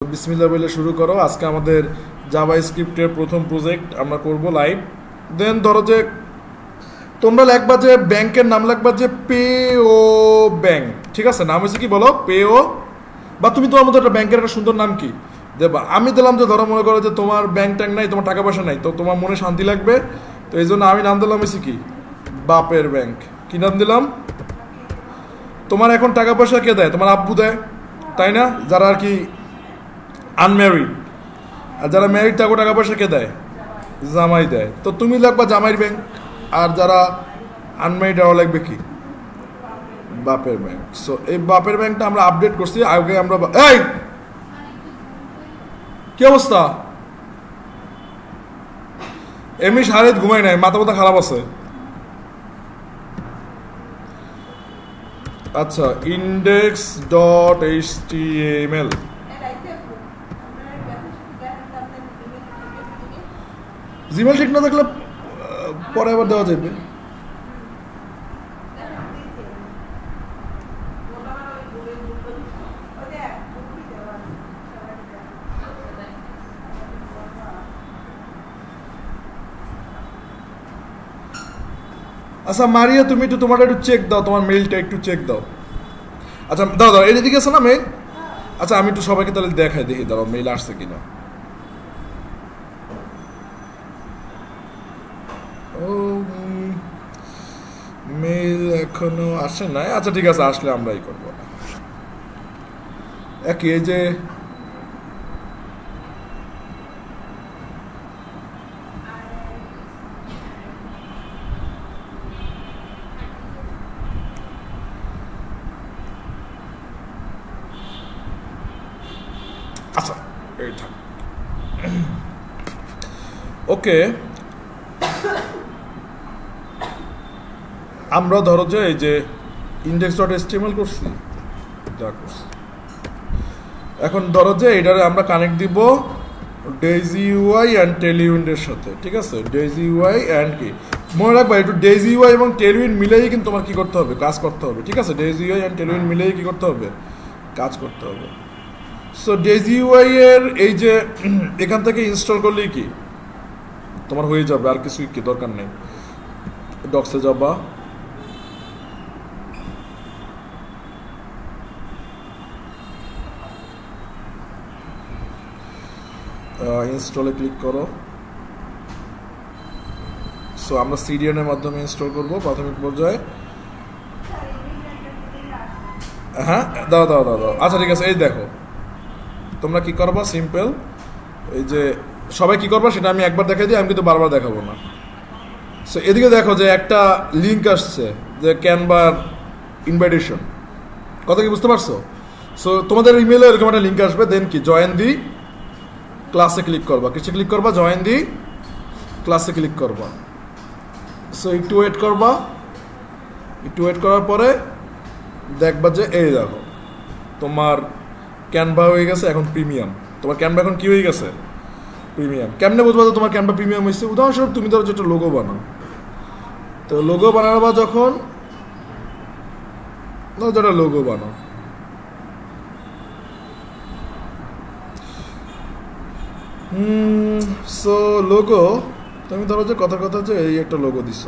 বিসমিল্লাহ বলে শুরু করো। আজকে আমাদের জাভা স্ক্রিপ্টের প্রথম প্রজেক্ট আমরা করব লাইভ। দেন ধরো যে তোমরা লিখবা যে ব্যাংকের নাম লিখবা যে পে ও ব্যাংক, ঠিক আছে? নাম হচ্ছে কি বলো? পে ও, বা তুমি তোমার মতো একটা ব্যাংকের একটা সুন্দর নাম কি দেবা? আমি দিলাম যে ধরো মনে করো যে তোমার ব্যাংক ট্যাঙ্ক নাই, তোমার টাকা পয়সা নাই, তো তোমার মনে শান্তি লাগবে, তো এই জন্য আমি নাম দিলাম হচ্ছে কি বাপের ব্যাংক। কি নাম দিলাম? তোমার এখন টাকা পয়সা কে দেয়? তোমার আব্বু দেয়, তাই না? যারা আর কি আনম্যারিড, আর যারা ম্যারিড থাকো টাকা পয়সা কে দেয়? জামাই দেয়। তো তুমি লাগবা জামাইয়ের ব্যাংক, আর যারা আনম্যারিড আরও লাগবে কি বাপের ব্যাংক। সো এই বাপের ব্যাংকটা আমরা আপডেট করছি। আগে আমরা এই কি অবস্থা? এমনি সারাদিন ঘুমাই নাই, মাথা মাথা খারাপ আছে। আচ্ছা, ইন্ডেক্স ডট এইচটিএমএল জিমেল ঠিক না থাকলে পরে আবার দেওয়া যাবে। আচ্ছা মারিয়া, তুমি একটু তোমার একটু চেক দাও, তোমার মেইলটা একটু চেক দাও। আচ্ছা দাও দাও, এদিকে আছে না মেইল? আচ্ছা আমি একটু সবাইকে তাহলে দেখাই, দেখি দাঁড়াও মেইল আসছে কিনা। ও মেইল এখনো আসে নাই। আচ্ছা ঠিক আছে, আসলে আমরাই করবো। এই যে আচ্ছা এই থাক। ওকে, আমরা ধরো যে এই যে ইন্ডেক্স ডট এইচটিএমএল করছি, যা করছি, এখন ধরো যে এটারে আমরা কানেক্ট দিব ডেইজি ইউআই অ্যান্ড টেলউইন্ডের সাথে, ঠিক আছে? ডেইজি ইউআই অ্যান্ড কি মনে রাখবা, একটু ডেইজি ইউআই এবং টেলউইন্ড মিলেই কিন্তু তোমার কি করতে হবে, কাজ করতে হবে, ঠিক আছে? ডেইজি ইউআই অ্যান্ড টেলউইন্ড মিলেই কি করতে হবে, কাজ করতে হবে। সো ডেইজি ইউআই এর এই যে এখান থেকে ইনস্টল করলেই কি তোমার হয়ে যাবে, আর কিছু কি দরকার নেই। ডক্সে যাবা, ইনস্টলে ক্লিক করো। সো আমরা সিডিএনের মাধ্যমে ইনস্টল করব প্রাথমিক পর্যায়ে। হ্যাঁ দাও দাও দাও দাও। আচ্ছা ঠিক আছে, এই দেখো তোমরা কি করবা, সিম্পল এই যে সবাই কি করবা সেটা আমি একবার দেখাই দিই, আমি কিন্তু বারবার দেখাবো না। সো এদিকে দেখো যে একটা লিঙ্ক আসছে যে ক্যানভার ইনভাইটেশন, কথা কি বুঝতে পারছো? সো তোমাদের ইমেলে এরকম একটা লিঙ্ক আসবে, দেন কি জয়েন দি ক্লাসে ক্লিক করবা। কিসে ক্লিক করবা? জয়েন দি ক্লাসে ক্লিক করবা। সো একটু ওয়েট করবা, একটু ওয়েট করার পরে দেখবা যে এই দেখো তোমার ক্যানভা হয়ে গেছে এখন প্রিমিয়াম। তোমার ক্যানভা এখন কি হয়ে গেছে? প্রিমিয়াম। কেমনে বুঝবা যে তোমার ক্যানভা প্রিমিয়াম হয়েছে? উদাহরণস্বরূপ তুমি ধরো যেটা লোগো বানাও, তো লোগো বানাবা যখন যেটা লোগো বানাও, সো লোগো তুমি ধরো যে কথা কথা যে এই একটা লোগো দিছ,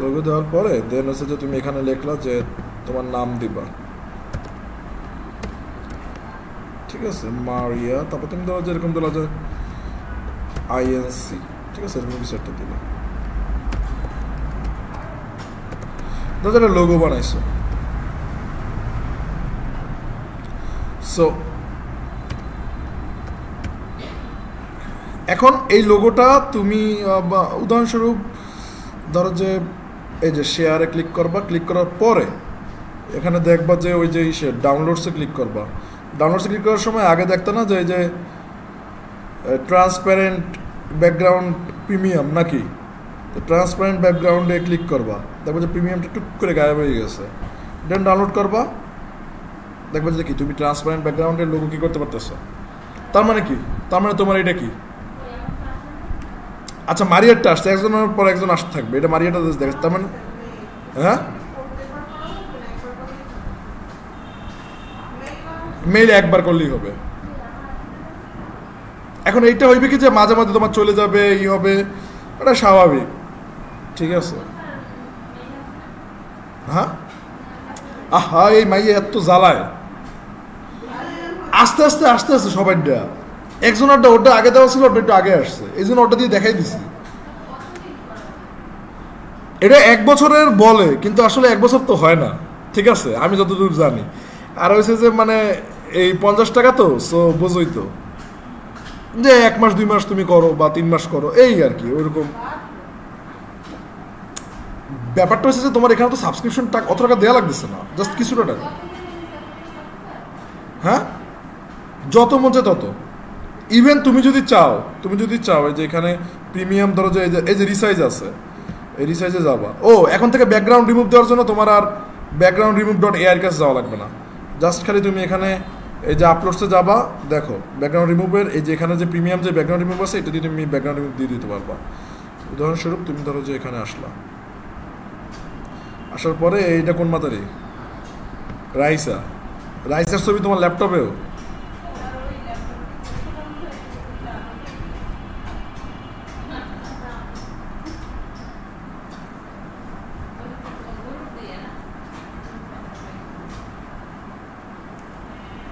লোগো দেওয়ার পরে দেন হচ্ছে যে তুমি এখানে লিখলা যে তোমার নাম দিবা, ঠিক আছে? মারিয়া, তারপর তুমি ধরো যে এরকম দিলা যে আইএনসি, ঠিক আছে? এরকম কিছু একটা দিলা, ধরো একটা লোগো বানাইছো। সো এখন এই লোগোটা তুমি উদাহরণস্বরূপ ধরো যে এই যে শেয়ারে ক্লিক করবা, ক্লিক করার পরে এখানে দেখবা যে ওই যে ডাউনলোডসে ক্লিক করবা। ডাউনলোডসে ক্লিক করার সময় আগে দেখতে না যে এই যে ট্রান্সপারেন্ট ব্যাকগ্রাউন্ড প্রিমিয়াম নাকি, তো ট্রান্সপারেন্ট ব্যাকগ্রাউন্ডে ক্লিক করবা, দেখবা যে প্রিমিয়ামটা টুক করে গায়েব হয়ে গেছে। দেন ডাউনলোড করবা, দেখবা যে কি তুমি ট্রান্সপারেন্ট ব্যাকগ্রাউন্ডের লোগো কি করতে পারতেছো। তার মানে কি? তার মানে তোমার এটা কি? আচ্ছা মারিয়ারটা আসছে, একজনের পর একজন আসতে থাকবে, এটা মারিয়াটা দেখ, তার মানে হ্যাঁ মেইল একবার করলেই হবে। এখন এইটা হইবে কি যে মাঝে মাঝে তোমার চলে যাবে, ই হবে, এটা স্বাভাবিক, ঠিক আছে। হ্যাঁ, আহা এই মাইয়ে এত জ্বালায়, আস্তে আস্তে আস্তে আস্তে সবাইটা, একজনেরটা ওটা আগে দেওয়া ছিল, ওটা একটু আগে আসছে, এই জন্য ওটা দিয়ে দেখাই দিছি। এটা 1 বছরের বলে, কিন্তু আসলে 1 বছর তো হয় না, ঠিক আছে, আমি যতদূর জানি। আর হয়েছে যে মানে এই 50 টাকা তো, সো বোঝই তো যে 1 মাস 2 মাস তুমি করো বা 3 মাস করো, এই আর কি ওইরকম ব্যাপারটা হচ্ছে যে তোমার এখানে তো সাবস্ক্রিপশন টাকা অত টাকা দেওয়া লাগতেছে না, জাস্ট কিছুটা টাকা। হ্যাঁ, যত মন চায় তত। ইভেন তুমি যদি চাও এই যে এখানে প্রিমিয়াম ধরো যে এই যে রিসাইজ আছে, এই রিসাইজে যাবা, ও এখন থেকে ব্যাকগ্রাউন্ড রিমুভ দেওয়ার জন্য তোমার আর ব্যাকগ্রাউন্ড রিমুভ ডট এআর কাছে যাওয়া লাগবে না, জাস্ট খালি তুমি এখানে এই যে আপলোডসে যাবা, দেখো ব্যাকগ্রাউন্ড রিমুভের এই যে এখানে যে প্রিমিয়াম যে ব্যাকগ্রাউন্ড রিমুভ আছে, এটা দিয়ে তুমি ব্যাকগ্রাউন্ড রিমুভ দিয়ে দিতে পারবা। উদাহরণস্বরূপ তুমি ধরো যে এখানে আসার পরে এইটা কোন মাতারি, রাইসার ছবি তোমার ল্যাপটপেও,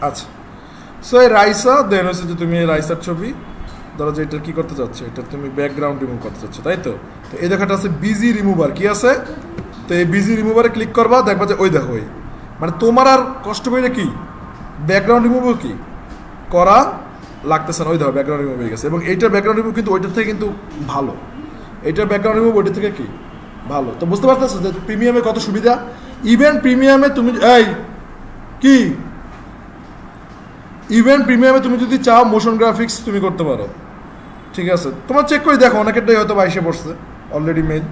আচ্ছা। সো এই রাইসা দেন হচ্ছে যে তুমি এই রাইসার ছবি ধরো যে এটা কি করতে চাচ্ছ, এটা তুমি ব্যাকগ্রাউন্ড রিমুভ করতে চাচ্ছ, তাই তো। তো এই দেখাটা আছে বিজি রিমুভার, কি আছে, তো এই বিজি রিমুভারে ক্লিক করবা, দেখবা যে ওই দেখো, ওই মানে তোমার আর কষ্ট পেয়ে কি ব্যাকগ্রাউন্ড রিমুভ কি করা লাগতেছে না, ওই দেখো ব্যাকগ্রাউন্ড রিমুভ হয়ে গেছে। এবং এইটার ব্যাকগ্রাউন্ড রিমুভ কিন্তু ওইটার থেকে কিন্তু ভালো, এইটার ব্যাকগ্রাউন্ড রিমুভ ওইটার থেকে কি ভালো। তো বুঝতে পারতেছো যে প্রিমিয়ামে কত সুবিধা। ইভেন প্রিমিয়ামে তুমি তুমি যদি চাও মোশন গ্রাফিক্স তুমি করতে পারো, ঠিক আছে। তোমার চেক করে দেখো, অনেকেরটাই হয়তো 22-এ পড়ছে অলরেডি মেড।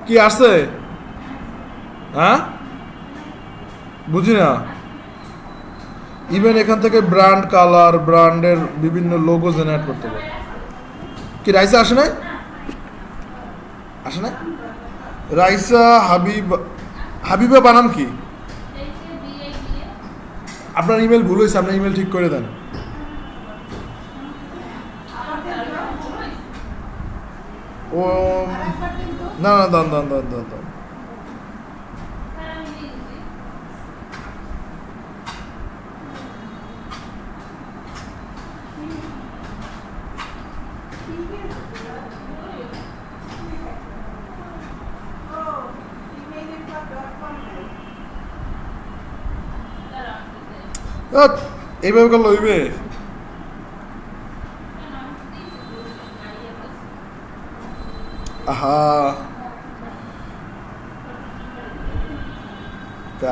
কি আসছে, হ্যাঁ বুঝি না। ইভেন এখান থেকে ব্র্যান্ড কালার, ব্র্যান্ডের বিভিন্ন লোগো জেনারেট করতে পারে। কি রাইসা আসে না রাইসা হাবিবা বানান কি? আপনার ইমেল ভুল হয়েছে, আপনার ইমেল ঠিক করে দেন। ও না দান এইভাবে করলে হইবে? আহা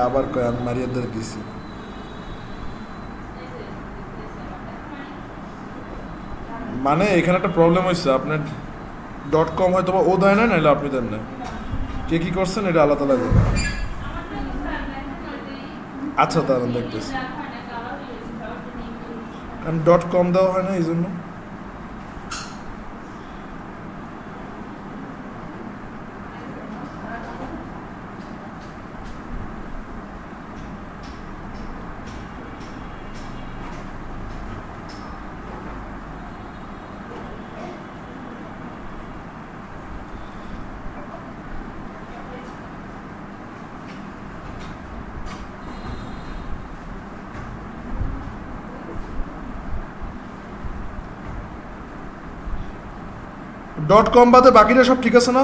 আবার কয় আমি মারিয়াদের দিছি। মানে এখানে একটা প্রবলেম হয়েছে, আপনার .com হয়তো ও দেয় না, নাহলে আপনি দেন না। কে কি করছেন এটা আলাদা লাগে। আচ্ছা দাঁড়ান দেখতেছি, কারণ .com দেওয়া হয় না এই জন্য। .com বাদে বাকিটা সব ঠিক আছে না?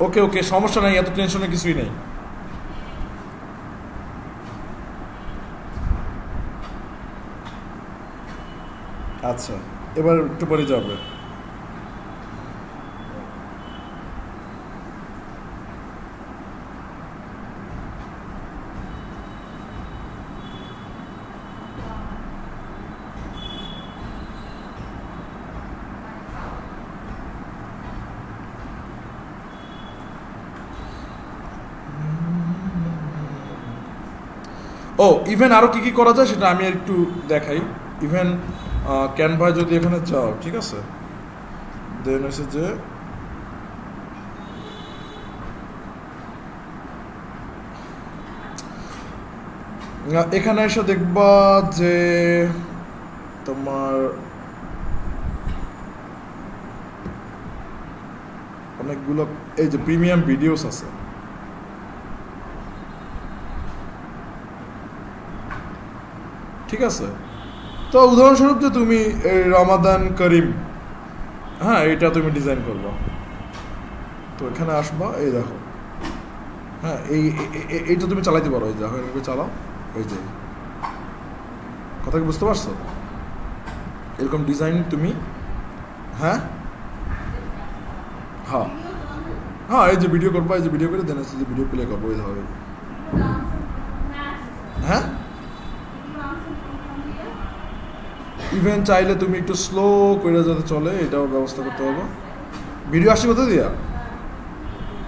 ওকে সমস্যা নাই, এত টেনশনের কিছুই নেই। আচ্ছা এবার একটু পরে যাবে। ও ইভেন আরও কী কী করা যায় সেটা আমি একটু দেখাই। ইভেন ক্যানভায় যদি এখানে যাও, ঠিক আছে, দেন হচ্ছে যে এখানে এসে দেখবা যে তোমার অনেকগুলো এই যে প্রিমিয়াম ভিডিওস আছে, ঠিক আছে। তো উদাহরণস্বরূপ যে তুমি রমাদান করিম, হ্যাঁ এটা তুমি ডিজাইন করবা, তো এখানে আসবা, এই দেখো, হ্যাঁ এইটা তুমি চালাইতে পারো, এই দেখো এভাবে চালাও, এই যে কথা কি বুঝতে পারছো? এরকম ডিজাইন তুমি, হ্যাঁ হ্যাঁ হ্যাঁ এই যে ভিডিও করবা, এই যে ভিডিও করে দেন যে ভিডিও প্লে করবো, এই ধরো, হ্যাঁ ইভেন চাইলে তুমি একটু স্লো করে যাতে চলে এটাও ব্যবস্থা করতে হবে। ভিডিও আসছে কোথায় দিয়া,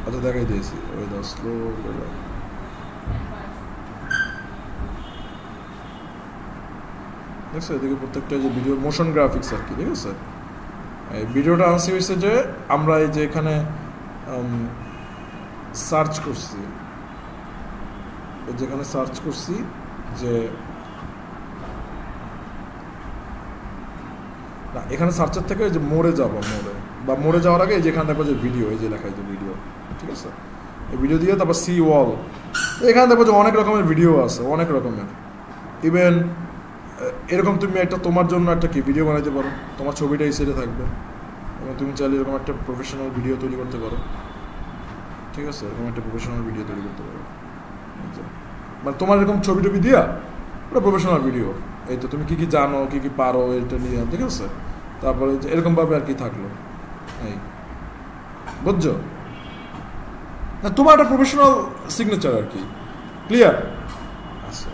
আচ্ছা দেখাই দিয়েছি, ওই দাও স্লো করে, দেখছো এদিকে প্রত্যেকটা যে ভিডিও মোশন গ্রাফিক্স আর কি, ঠিক আছে। এই ভিডিওটা আনছি হয়েছে যে আমরা এই যে এখানে সার্চ করছি, যেখানে সার্চ করছি যে না এখানে সার্চের থেকে এই যে মোড়ে যাবো, মোড়ে বা মোড়ে যাওয়ার আগে যেখানে দেখবো যে ভিডিও, এই যে লেখা যে ভিডিও, ঠিক আছে, এই ভিডিও দিয়ে তারপর সি ওয়াল, এখানে দেখবো যে অনেক রকমের ভিডিও আছে, অনেক রকমের। ইভেন এরকম তুমি একটা তোমার জন্য একটা কি ভিডিও বানাইতে পারো, তোমার ছবিটা এই সাইডে থাকবে এবং তুমি চাইলে এরকম একটা প্রফেশনাল ভিডিও তৈরি করতে পারো, ঠিক আছে, এরকম একটা প্রফেশনাল ভিডিও তৈরি করতে পারো, মানে তোমার এরকম ছবি টবি দিয়া ওটা প্রফেশনাল ভিডিও, এই তো তুমি কী কী জানো, কী কী পারো এটা নিয়ে, ঠিক আছে। তারপরে এরকমভাবে আর কি থাকলো, এই বুঝছো না, তোমার একটা প্রফেশনাল সিগনেচার আর কি, ক্লিয়ার? আচ্ছা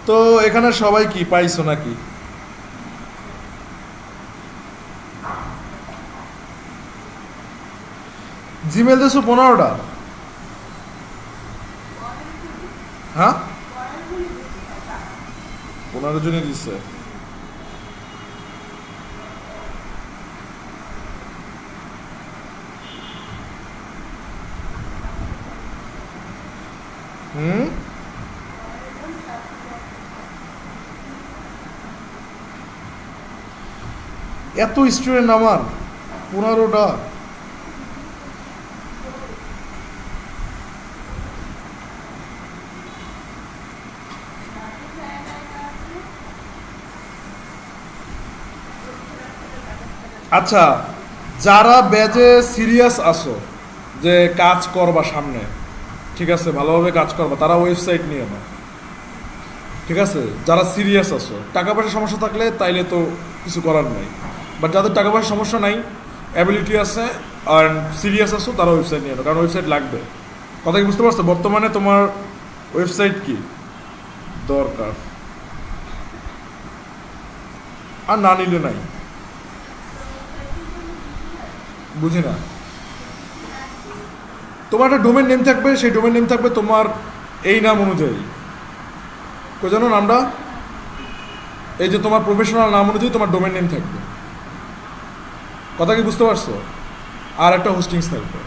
তো এখানে সবাই কি পাইছো নাকি? জিমেল দিয়েছো 15টা, হ্যাঁ 15 জনই দিচ্ছে। এত স্টুডেন্ট আমার 15টা, আচ্ছা যারা ব্যাচে সিরিয়াস আসো যে কাজ করবা সামনে, ঠিক আছে, ভালোভাবে কাজ করবা, তারা ওয়েবসাইট নিয়ে না, ঠিক আছে। যারা সিরিয়াস আসো, টাকা পয়সার সমস্যা থাকলে তাইলে তো কিছু করার নাই, বাট যাদের টাকা পয়সার সমস্যা নাই, অ্যাবিলিটি আছে আর সিরিয়াস আসো, তারা ওয়েবসাইট নিয়ে নাও, কারণ ওয়েবসাইট লাগবে। কথা কি বুঝতে পারছো? বর্তমানে তোমার ওয়েবসাইট কি দরকার, আর না নিলে নাই, বুঝি না। তোমার একটা ডোমেন নেম থাকবে, সেই ডোমেন নেম থাকবে তোমার এই নাম অনুযায়ী, কই জানো নামটা, এই যে তোমার প্রফেশনাল নাম অনুযায়ী তোমার ডোমেন নেম থাকবে, কথা কি বুঝতে পারছো? আর একটা হোস্টিংস থাকবে।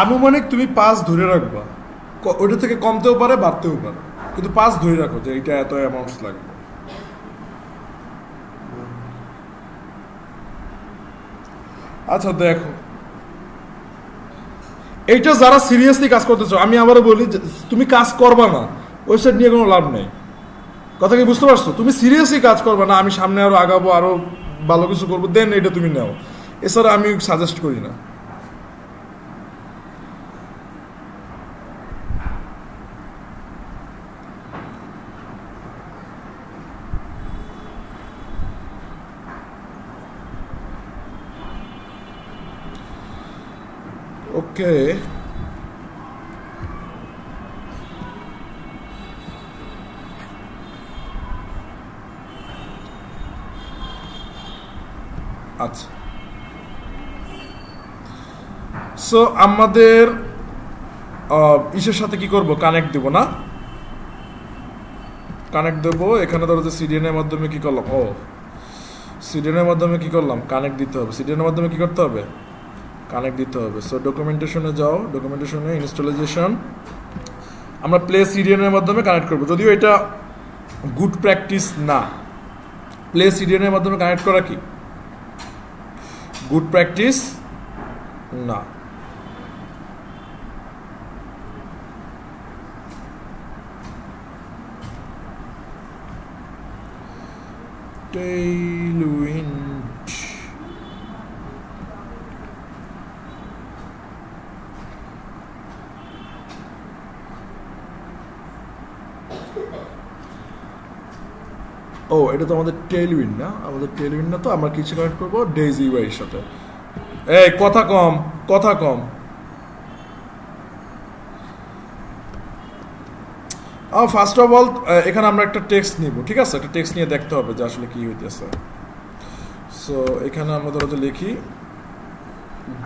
আনুমানিক তুমি 5 ধরে রাখবা, ওটা থেকে কমতেও পারে বাড়তেও পারে, কিন্তু 5 ধরে রাখো যে এটা এত অ্যামাউন্টস লাগবে। আচ্ছা দেখো, এইটা যারা সিরিয়াসলি কাজ করতেছো, আমি আবারও বলি তুমি কাজ করবা না, ওয়েবসাইট নিয়ে কোনো লাভ নেই। কথা কি বুঝতে পারছো? তুমি সিরিয়াসলি কাজ করবা না, আমি সামনে আরো আগাবো, আরো ভালো কিছু করবো, দেন এটা তুমি নাও। এছাড়া আমি সাজেস্ট করি না। ওকে, আচ্ছা, সো আমাদের ইসের সাথে কি করব, কানেক্ট দেব না, কানেক্ট দেব। এখানে ধরো যে সিডিএন এর মাধ্যমে কি করলাম, ও সিডিএন এর মাধ্যমে কি করলাম, কানেক্ট দিতে হবে। সিডিএন এর মাধ্যমে কি করতে হবে, কানেক্ট দিতে হবে। সো ডকুমেন্টেশনে যাও, ডকুমেন্টেশনে ইনস্টলেশন, আমরা প্লে সিডিএন এর মাধ্যমে কানেক্ট করব। যদিও এটা গুড প্র্যাকটিস না, প্লে সিডিএন এর মাধ্যমে কানেক্ট করা কি গুড প্র্যাকটিস না। Tailwind, ও এটা তো আমাদের টেইলউইন্ড না, আমাদের টেইলউইন্ড না, তো আমরা কিছু কানেক্ট করবো ডেইজি ইউআই এর সাথে। এই কথা কম, কথা কম। ফার্স্ট অফ অল এখানে আমরা একটা টেক্সট নিব, ঠিক আছে? একটা টেক্সট নিয়ে দেখতে হবে যে আসলে কি হইতেছে। সো এখানে আমরা ধরো যে লিখি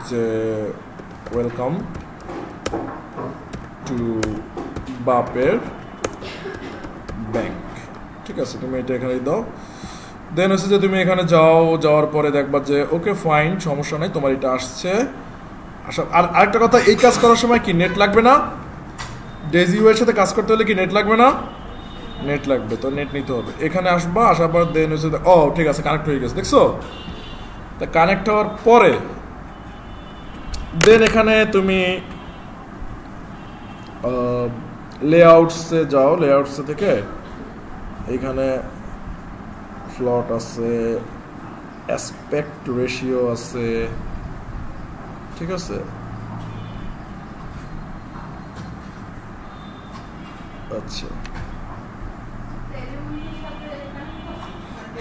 যে ওয়েলকাম টু বাপের ব্যাংক, ঠিক আছে? তুমি এটা এখানে দাও। দেন হচ্ছে যে তুমি এখানে যাও, যাওয়ার পরে দেখবা যে ওকে ফাইন, সমস্যা নাই, তোমার এটা আসছে। আর আরেকটা কথা, এই কাজ করার সময় কি নেট লাগবে না? ডেজি ইউআই এর সাথে কাজ করতে হলে কি নেট লাগবে না? নেট লাগবে, তো নেট নিতে হবে। এখানে আসবা, আসার পর দেন হচ্ছে ও ঠিক আছে, কানেক্ট হয়ে গেছে, দেখছো? তা কানেক্ট হওয়ার পরে দেন এখানে তুমি লেআউটসে যাও, লেআউটসে থেকে এখানে ফ্লট আছে, অ্যাসপেক্ট রেশিও আছে, ঠিক আছে? আচ্ছা,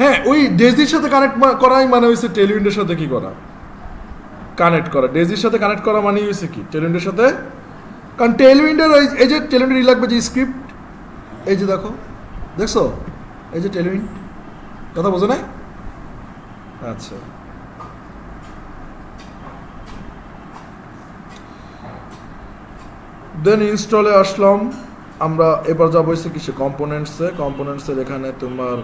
হ্যাঁ, ওই ডেজির সাথে কানেক্ট করাই মানে হয়েছে টেইলউইন্ডের সাথে কি করা, কানেক্ট করা। ডেজির সাথে কানেক্ট করা মানে হয়েছে কি টেইলউইন্ডের সাথে, কারণ টেইলউইন্ডের এই যে টেইলউইন্ডের লাগবে যে স্ক্রিপ্ট, এই যে দেখো, দেখছো? এই যে টেইলউইন্ড, কথা বোঝো না? আচ্ছা, দেন ইনস্টলে আসলাম আমরা। এবার যাবো হচ্ছে কিসে, কম্পোনেন্টসে। কম্পোনেন্টসের এখানে তোমার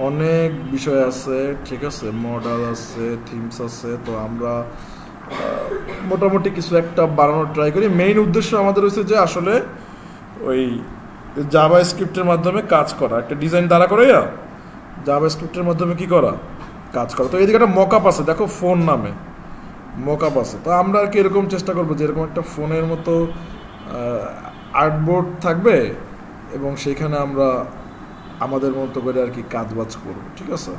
অনেক বিষয় আছে, ঠিক আছে? মডেল আছে, থিমস আছে। তো আমরা মোটামুটি কিছু একটা বানানোর ট্রাই করি। মেইন উদ্দেশ্য আমাদের হচ্ছে যে আসলে ওই জাভা স্ক্রিপ্টের মাধ্যমে কাজ করা, একটা ডিজাইন দ্বারা করে জাভা স্ক্রিপ্টের মাধ্যমে কি করা, কাজ করা। তো এইদিকে একটা মকআপ আছে, দেখো, ফোন নামে মকআপ আছে। তো আমরা আর কি এরকম চেষ্টা করবো যে এরকম একটা ফোনের মতো আর্টবোর্ড থাকবে এবং সেখানে আমরা আমাদের মতো করে আর কি কাজ বাজ করবো, ঠিক আছে?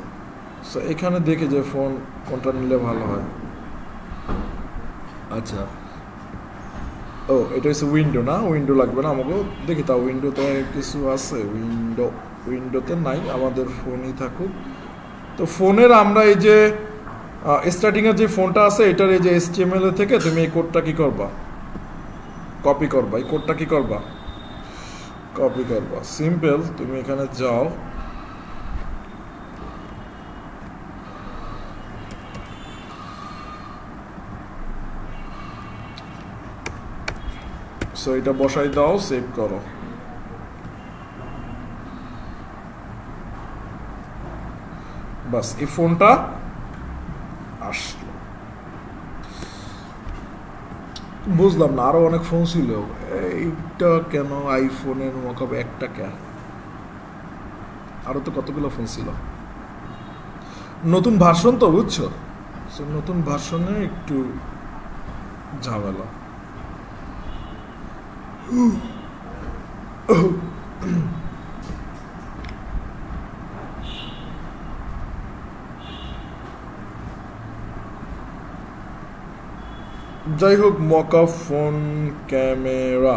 সো এখানে দেখে যে ফোন কোনটা নিলে ভালো হয়। আচ্ছা, ও এটা হচ্ছে উইন্ডো না, উইন্ডো লাগবে না আমাকে। দেখি তা উইন্ডোতে কিছু আছে, উইন্ডোতে নাই, আমাদের ফোনই থাকুক। তো ফোনের আমরা এই যে স্টার্টিংয়ের যে ফোনটা আছে, এটার এই যে HTML থেকে তুমি এই কোডটা কি করবা, কপি করবা। এই কোডটা কি করবা, কপি করবা। সিম্পল, তুমি এখানে যাও, সো এটা বসাই দাও, সেভ করো। বাস, এই ফোনটা আসলো। বুঝলাম না, আরো অনেক ফোন ছিল, এইটা কেন আইফোনের মকআপ একটা কেন? আরো তো কতগুলো ফোন ছিল। নতুন ভার্সন তো বুঝছো, So, নতুন ভার্সনে একটু ঝামেলা। যাই হোক, মকা ফোন ক্যামেরা,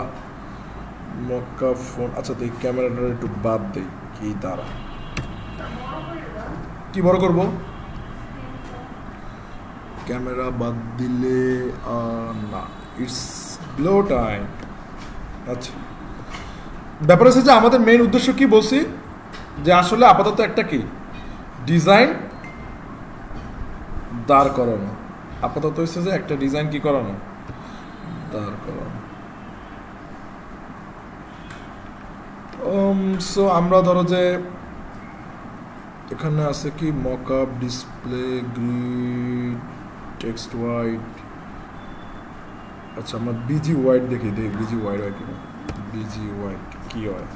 মকা ফোন, আচ্ছা তো এই ক্যামেরাটা একটু বাদ দেই, কি দাঁড়া, কি বড় করব? ক্যামেরা বাদ দিলে না, ইটস গ্লো টাইম। আচ্ছা, ব্যাপার হচ্ছে যে আমাদের মেইন উদ্দেশ্য কি বলছি, যে আসলে আপাতত একটা কি ডিজাইন দাঁড় করানো, আপাতত হচ্ছে যে একটা ডিজাইন কি করানো, দাঁড় করানো। সো আমরা ধরো যে এখানে আছে কি mockup, display, grid, text white. আচ্ছা আমরা বিজি হোয়াইট দেখি, বিজি হোয়াইট হয় কিনা, বিজি হোয়াইট কি হয়?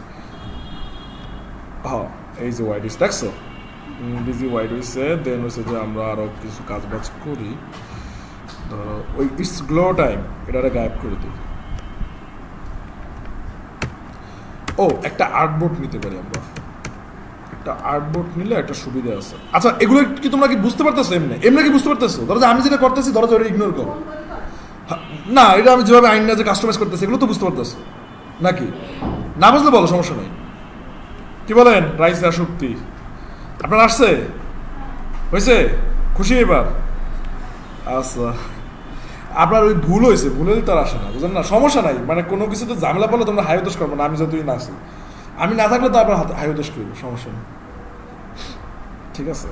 হ্যাঁ, এই যে হোয়াইট হয়েছে, দেখছো, বিজি হোয়াইট হয়েছে। দেন হচ্ছে যে আমরা আরো কিছু কাজ বাজ করি, ধরো ওই ইটস গ্লো টাইম এটা গায়েব করে দিই। ও, একটা আর্টবোর্ড নিতে পারি আমরা, একটা আর্টবোর্ড নিলে একটা সুবিধা আছে। আচ্ছা এগুলো কি তোমরা কি বুঝতে পারতেছো? এমনি এমনি কি বুঝতে পারতেছো? ধরো যে আমি যেটা করতেছি, ধরো যে ওটা ইগনোর করো, না এটা আমি যেভাবে আইন না যে কাস্টমাইজ করতেছি, এগুলো তো বুঝতে পারতেছো নাকি? না বুঝলে বলো, সমস্যা নেই। কি বলেন রাইস আর শক্তি, আপনার আসছে, হয়েছে, খুশি এবার? আচ্ছা, আপনার ওই ভুল হয়েছে, ভুল হলে তো আর আসে না, বুঝলেন না, সমস্যা নাই। মানে কোনো কিছু তো ঝামেলা পড়লে তোমরা হাই দোষ করবো না, আমি যতই না আসি, আমি না থাকলে তো আপনার হাই দোষ করবো, সমস্যা নেই, ঠিক আছে?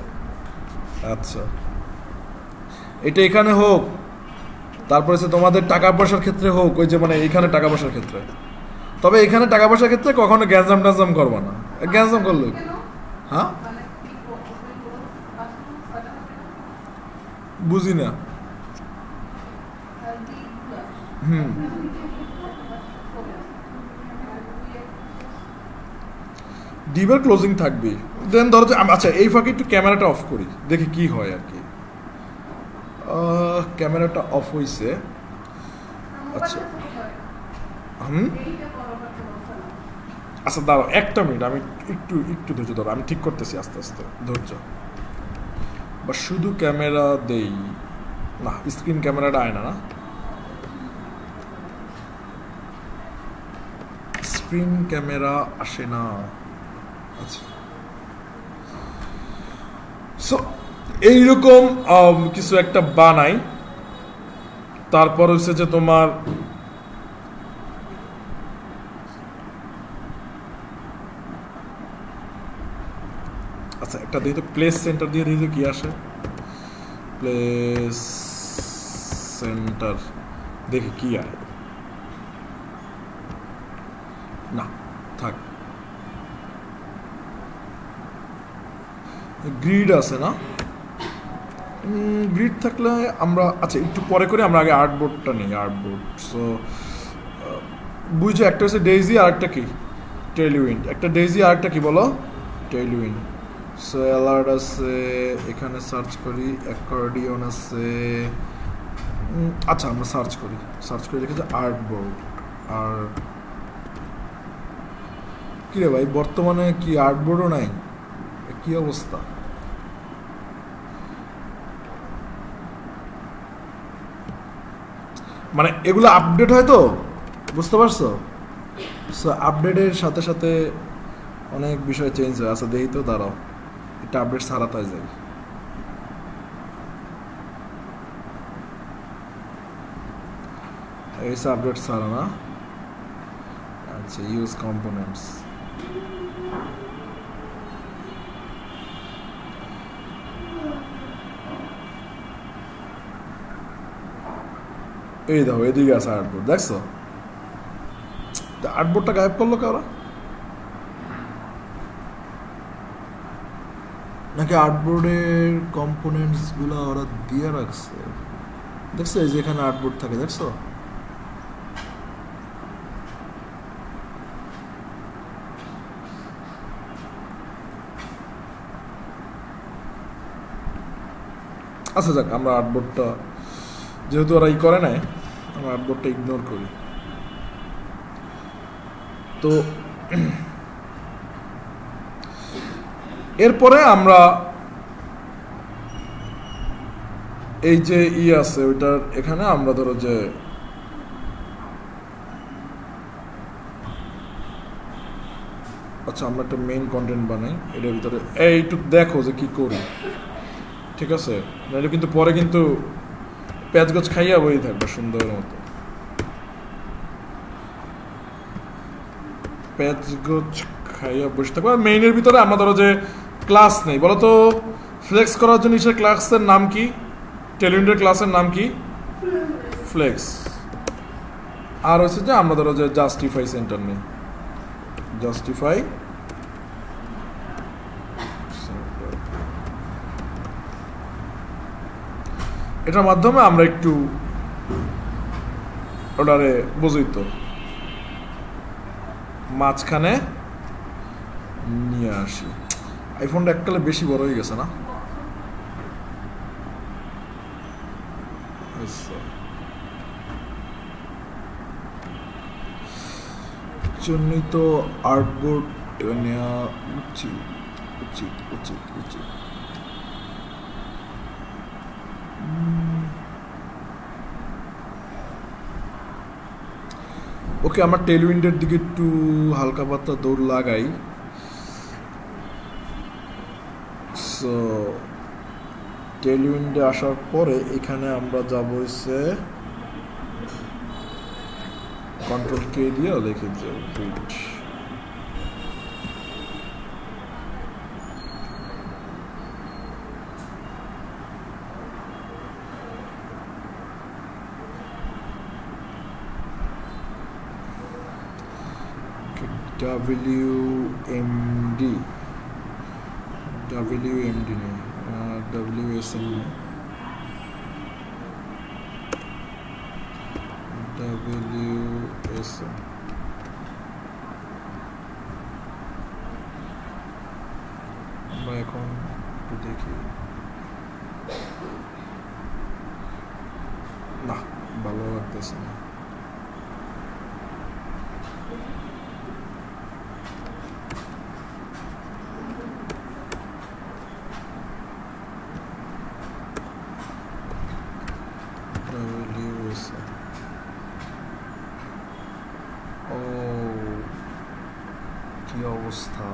আচ্ছা, এটা এখানে হোক, তারপরে হচ্ছে তোমাদের টাকা পয়সার ক্ষেত্রে হোক, ওই যে মানে এখানে টাকা পয়সার ক্ষেত্রে, তবে এখানে টাকা পয়সার ক্ষেত্রে কখনো গ্যাঞ্জাম ট্যাঞ্জাম করবো না, গ্যাঞ্জাম করলে হ্যাঁ বুঝি না। ডিবার ক্লোজিং থাকবে। দেন ধরো যে আচ্ছা এই ফাঁকে একটু ক্যামেরাটা অফ করি, দেখি কি হয় আর কি। ক্যামেরাটা অফ হয়েছে। আচ্ছা আচ্ছা দাঁড়াও একটা মিনিট, আমি একটু একটু ধৈর্য ধরো, আমি ঠিক করতেছি আস্তে আস্তে, ধৈর্য। বা শুধু ক্যামেরা দেই না, স্ক্রিন ক্যামেরাটা আয় না, না স্ক্রিন ক্যামেরা আসে না। আচ্ছা, সো এইরকম কিছু একটা বানাই, তারপর হচ্ছে যে তোমার আচ্ছা একটা দিই তো, প্লেস সেন্টার দিয়ে দিই তো কি আসে, প্লেস সেন্টার, দেখি কি আয় না, থাক। গ্রিড আছে না, গ্রিড থাকলে আমরা আচ্ছা একটু পরে করে, আমরা আগে আর্টবোর্ডটা নিই, আর্টবোর্ড। সো বুঝছো, একটা হচ্ছে ডেইজি আর একটা কি টেইলউইন্ড, একটা ডেইজি আর একটা কি বলো, টেইলউইন্ড। সো অ্যালার্ট আছে, এখানে সার্চ করি, অ্যাকর্ডিয়ন আছে। আচ্ছা আমরা সার্চ করি, সার্চ করে দেখি যে আর্টবোর্ড। আর কি রে ভাই, বর্তমানে কি আর্টবোর্ডও নাই, কি অবস্থা? মানে এগুলো আপডেট হয় তো, বুঝতে পারছো? সো আপডেটের সাথে সাথে অনেক বিষয় চেঞ্জ হয়। আচ্ছা দেখি তো, দাঁড়াও, এটা আপডেট ছাড়া তাই যাই। এইসব আপডেট ছাড়া না, আচ্ছা ইউজ কম্পোনেন্টস, এই দেখো এদিকে আছে আর্টবোর্ড, দেখছো? আর্টবোর্ডটা গায়েব করলো কারা, নাকি আর্টবোর্ডের কম্পোনেন্টস গুলা ওরা দিয়ে রাখছে? দেখছো এই যে এখানে আর্টবোর্ড থাকে, দেখছো? আচ্ছা যাক, আমরা আর্টবোর্ডটা যেহেতু ওরা করে নাই, আমরা আর্টবোর্ডটা ইগনোর করি। তো এরপরে আমরা এই যে আছে ওইটার এখানে আমরা ধরো যে আচ্ছা আমরা একটা মেইন কন্টেন্ট বানাই, এটার ভিতরে এইটু দেখো যে কি করি, ঠিক আছে? নাহলে কিন্তু পরে কিন্তু পেঁয়াজ গাছ খাইয়া বই থাকবে সুন্দরের মতো। পেঁয়াজ গাছ খাইয়া বসে থাকবো। মেইনের ভিতরে আমরা ধরো যে ক্লাস নেই, বলো তো ফ্লেক্স করার জন্য সে ক্লাসের নাম কি? টেলউইন্ডের ক্লাসের নাম কি? ফ্লেক্স। আর হচ্ছে যে আমরা ধরো যে জাস্টিফাই সেন্টার নেই, জাস্টিফাই এটার মাধ্যমে আমরা একটু ওটারে বুঝি তো মাঝখানে নিয়ে আসি। আইফোনটা এককালে বেশি বড় হয়ে গেছে না? জন্যই তো আর্টবোর্ড নেওয়া উচিত উচিত উচিত উচিত। ওকে, আমরা টেলউইন্ডের দিকে একটু হালকা পাতলা দৌড় লাগাই। সো টেলউইন্ডে আসার পরে এখানে আমরা যাব হচ্ছে কন্ট্রোল কে দিয়ে লিখে দেব গ্রিড। WMD নেই, WSM WSM আমরা এখন একটু দেখি। না, ভালো লাগতেছে না। ও কি অবস্থা!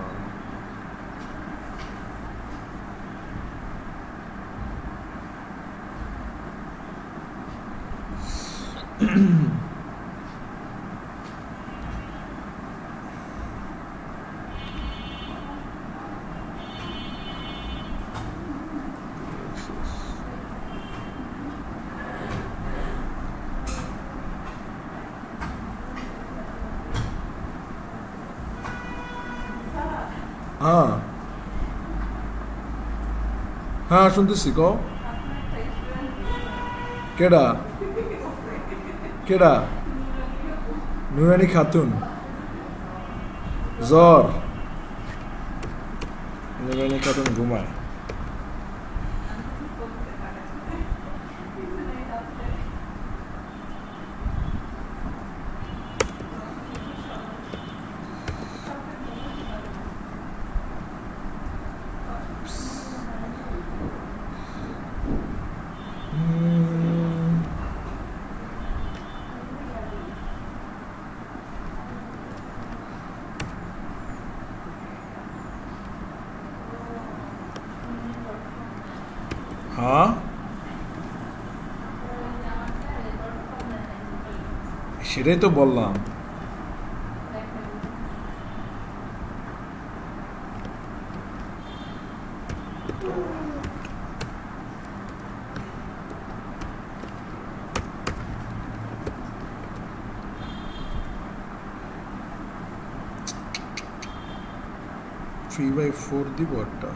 হ্যাঁ হ্যাঁ শুনতেছি, কও। কেডা কেডা? নুরানি খাতুন জ্বর? নুরানি খাতুন ঘুমায়। হ্যাঁ সেটাই তো বললাম। থ্রি বাই ফোর দিব একটা।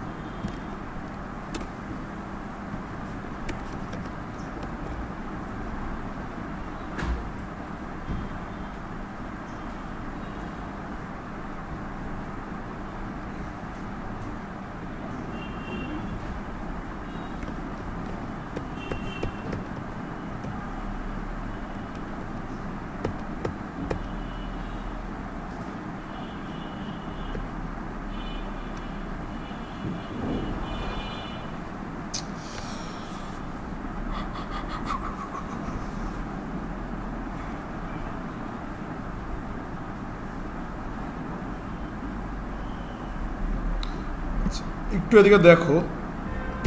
একটু এদিকে দেখো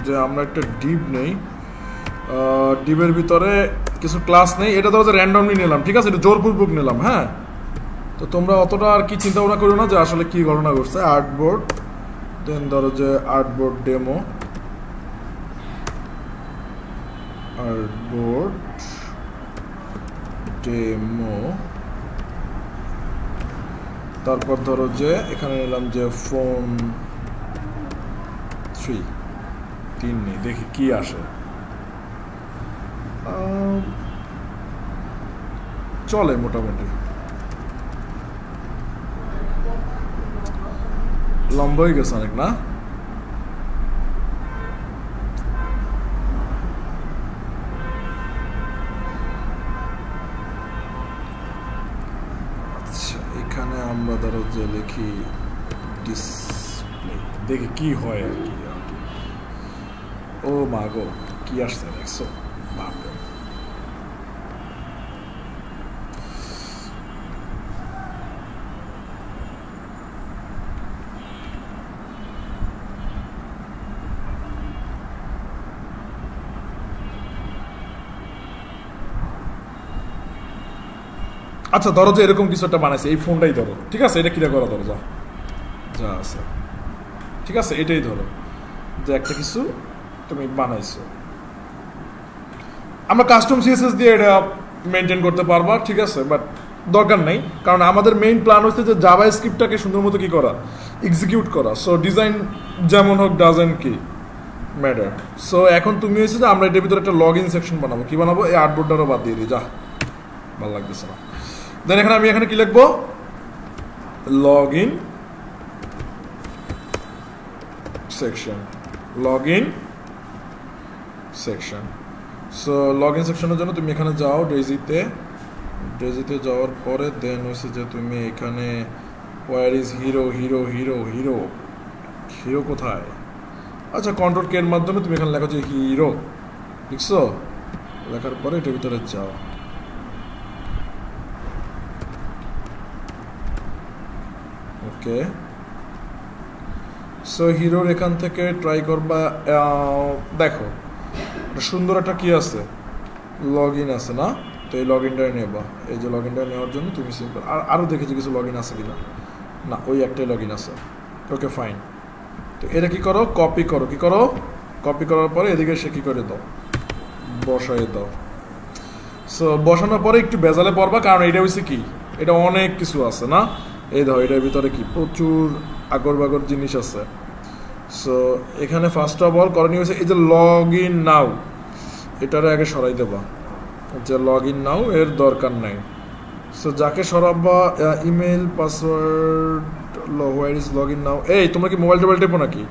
যে আমরা একটা ডিপ নেই, ডিপের ভিতরে কিছু ক্লাস নেই, এটা ধরো যে র্যান্ডমলি নিলাম, ঠিক আছে, এটা জোরপূর্বক নিলাম। হ্যাঁ, তো তোমরা অতটা আর কি চিন্তা ভাবনা করো না যে আসলে কি ঘটনা ঘটছে। আর্টবোর্ড, দেন ধরো যে আর্টবোর্ড ডেমো, আর্টবোর্ড ডেমো, তারপর ধরো যে এখানে নিলাম যে ফোন 3 নেই, দেখি কি আসে। চলে মোটামুটি, লম্বা হয়ে গেছে অনেক না? আচ্ছা, এখানে আমরা ধরো যে লিখি ডিসপ্লে, দেখি কি হয় আর কি। ও মা গো, কি আসছে দেখছো? বাপরে, আচ্ছা ধরো যে এরকম কিছু একটা বানাইছে, এই ফোনটাই ধরো, ঠিক আছে, এটা কিরা করা ধরো, যা যা আছে, ঠিক আছে, এটাই ধরো যে একটা কিছু তুমি বানাইছো। আমরা কাস্টম সিএসএস দিয়ে এটা মেনটেন করতে পারবা, ঠিক আছে, বাট দরকার নেই, কারণ আমাদের মেইন প্ল্যান হচ্ছে যে জাভা স্ক্রিপ্টটাকে সুন্দর মতো কি করা, এক্সিকিউট করা। সো ডিজাইন যেমন হোক ডাজেন্ট কি ম্যাটার। সো এখন তুমি হয়েছে যে আমরা এটার ভিতরে একটা লগ ইন সেকশন বানাবো। কি বানাবো? এই আর্টবোর্ডটারও বাদ দিয়ে দিই, যা ভালো লাগতেছে না। দেন এখানে আমি এখানে কি লিখবো? Log in section, log in section. So log in সেকশনের জন্য তুমি এখানে যাও ডেজিতে, ডেজিতে যাওয়ার পরে দেন হচ্ছে যে তুমি এখানে where is hero, hero hero hero hero কোথায়? আচ্ছা, কন্ট্রোল কে এর মাধ্যমে তুমি এখানে লেখো যে হিরো, লিখছো, লেখার পরে এটার ভিতরে যাও। ওকে, সো হিরোর এখান থেকে ট্রাই করবা, দেখো সুন্দর একটা কি আছে, লগ ইন আছে না? তো এই লগ ইনটা নেবা, এই যে লগ ইনটা নেওয়ার জন্য তুমি সিম্পল, আরও দেখেছি কিছু লগ ইন আছে কিনা, না ওই একটাই লগ ইন আছে। ওকে ফাইন, তো এটা কি করো, কপি করো, কি করো, কপি করার পরে এদিকে সে কী করে দাও, বসাই দাও। সো বসানোর পরে একটু বেজালে পড়বা, কারণ এটা হচ্ছে কি, এটা অনেক কিছু আছে না, এই ধর এটার ভিতরে কি প্রচুর আগর বাগর জিনিস আছে। সো এখানে ফার্স্ট অফ অল করণীয় হচ্ছে এই যে লগ ইন নাও, এটারে আগে সরাই দেবা, যে লগ ইন নাও এর দরকার নাই। সো যাকে সরাবা, email password, where is log in now. এই তোমরা কি মোবাইল টোবাইল টেপো নাকি?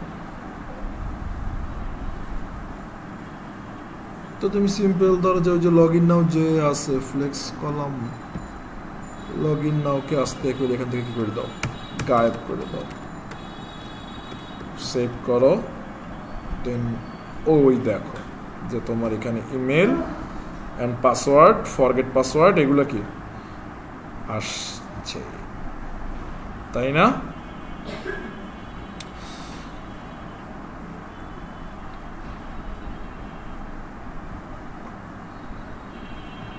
তো তুমি সিম্পল ধরো যে ওই যে লগ ইন নাও যে আছে ফ্লেক্স কলাম, লগ ইন নাওকে আস্তে করে এখান থেকে কি করে দাও, গায়েব করে দাও, সেভ করো। দেন ওই দেখো যে তোমার এখানে email and password, forget password, এগুলো কি আসছে, তাই না?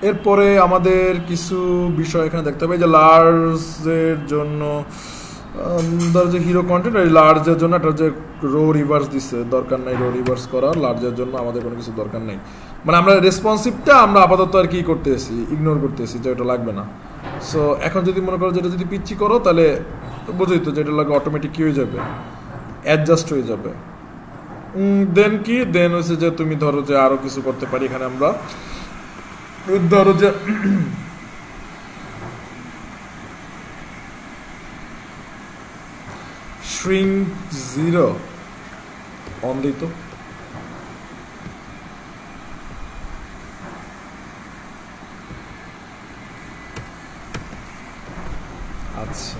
এরপরে আমাদের কিছু বিষয় এখানে দেখতে হবে, যে লার্জের জন্য ধর যে হিরো কন্টেন্ট, এই লার্জের জন্য একটা যে রো রিভার্স দিচ্ছে, দরকার নাই রো রিভার্স করার, লার্জের জন্য আমাদের কোনো কিছু দরকার নেই। মানে আমরা রেসপন্সিভটা আমরা আপাতত আর কি করতেছি, ইগনোর করতেছি, যে ওটা লাগবে না। সো এখন যদি মনে করো যেটা যদি পিচ্ছি করো, তাহলে বোঝোই তো যেটা লাগে অটোমেটিক কি হয়ে যাবে, অ্যাডজাস্ট হয়ে যাবে। দেন কি, দেন হচ্ছে যে তুমি ধরো যে আরও কিছু করতে পারি, এখানে আমরা ধরো যে shrink 0 অন দিত, আচ্ছা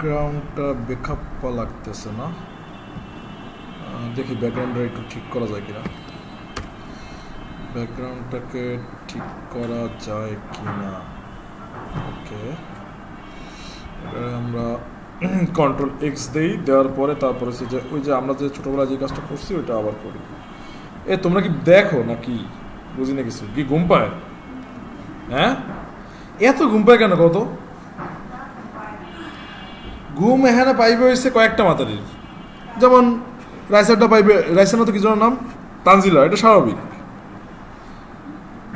ব্যাকগ্রাউন্ডটা বেখাপ্পা লাগতেছে না, দেখি ব্যাকগ্রাউন্ডটা একটু ঠিক করা যায় কিনা, ব্যাকগ্রাউন্ডটাকে ঠিক করা যায় কিনা। ওকে, এটা আমরা কন্ট্রোল এক্স দেই, দেওয়ার পরে তারপরে যে ওই যে আমরা যে ছোটোবেলায় যে কাজটা করছি ওইটা আবার করি। তোমরা কি দেখো নাকি? বুঝি না কিছু, কি ঘুম পায়? হ্যাঁ, এত ঘুম পায় কেন কত? ঘুম এখানে পাইবে হয়েছে কয়েকটা মাতারির, যেমন রাইসারটা পাইবে, রাইসার না তো কিছু নাম তানজিলা, এটা স্বাভাবিক।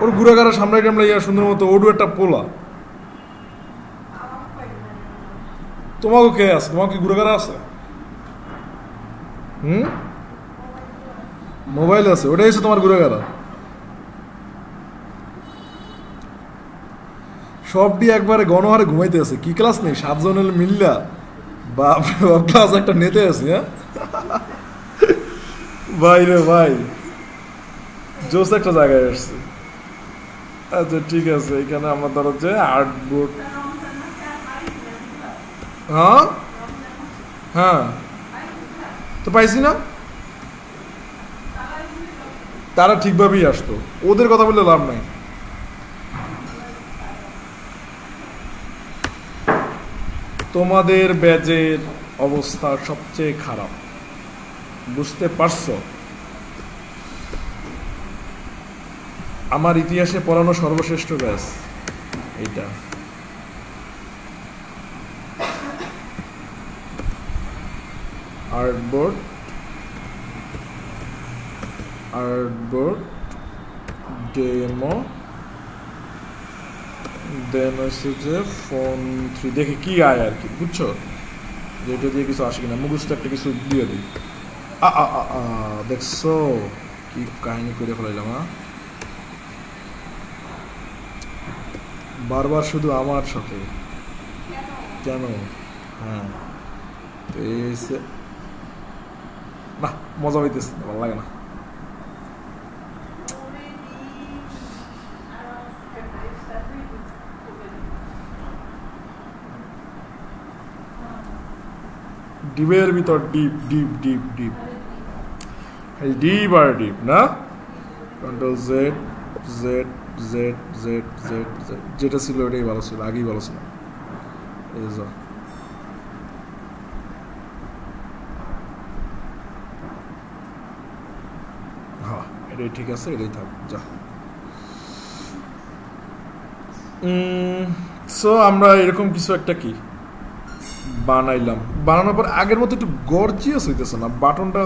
ওর গুড়াগাড়া সামলাই টামলাই সুন্দর মতো ওডু একটা পোলা। তোমাকে কে আছে? তোমার কি গুড়াগাড়া আছে? মোবাইল আছে, ওটাই হচ্ছে তোমার গুড়াগাড়া। সবটি একবারে গণহারে ঘুমাইতে আছে। কি ক্লাস নেই 7 জনের মিল্লা, বাপ ক্লাস একটা নেতে আছে। হ্যাঁ ভাই রে ভাই, জোস একটা জায়গায় আসছে। আচ্ছা ঠিক আছে, এখানে আমরা ধরো যে আর্টবোর্ড, হ্যাঁ হ্যাঁ তো পাইছি না, তারা ঠিকভাবেই আসতো, ওদের কথা বললে লাভ নাই। তোমাদের ব্যাচের অবস্থা সবচেয়ে খারাপ, বুঝতে পারছো? আমার ইতিহাসে পড়ানো সর্বশ্রেষ্ঠ ব্যাচ এইটা। আর্টবোর্ড, আর্টবোর্ড ডেমো, দেন হচ্ছে যে ফোন 3, দেখে কি আয় আর কি, বুঝছো? যে এটা দিয়ে কিছু আসে কিনা, মুখস্থ একটা কিছু দিয়ে দিই। দেখছো কি কাহিনী করে ফেলাইলাম। বারবার শুধু আমার সাথে কেন? হ্যাঁ না, মজা হইতেছে, ভালো লাগে না। ডিপের ভিতর div div div div div আর ডিপ না। Control Z Z Z Z Z Z, যেটা ছিল ওটাই ভালো ছিল, আগেই ভালো ছিল। এই যা হ্যাঁ, এটাই ঠিক আছে, এটাই থাক যা। সো আমরা এরকম কিছু একটা কি বানাইলাম, বানানোর পর আগের মতো একটু গর্জিয়াস হইতেছে না। বাটনটা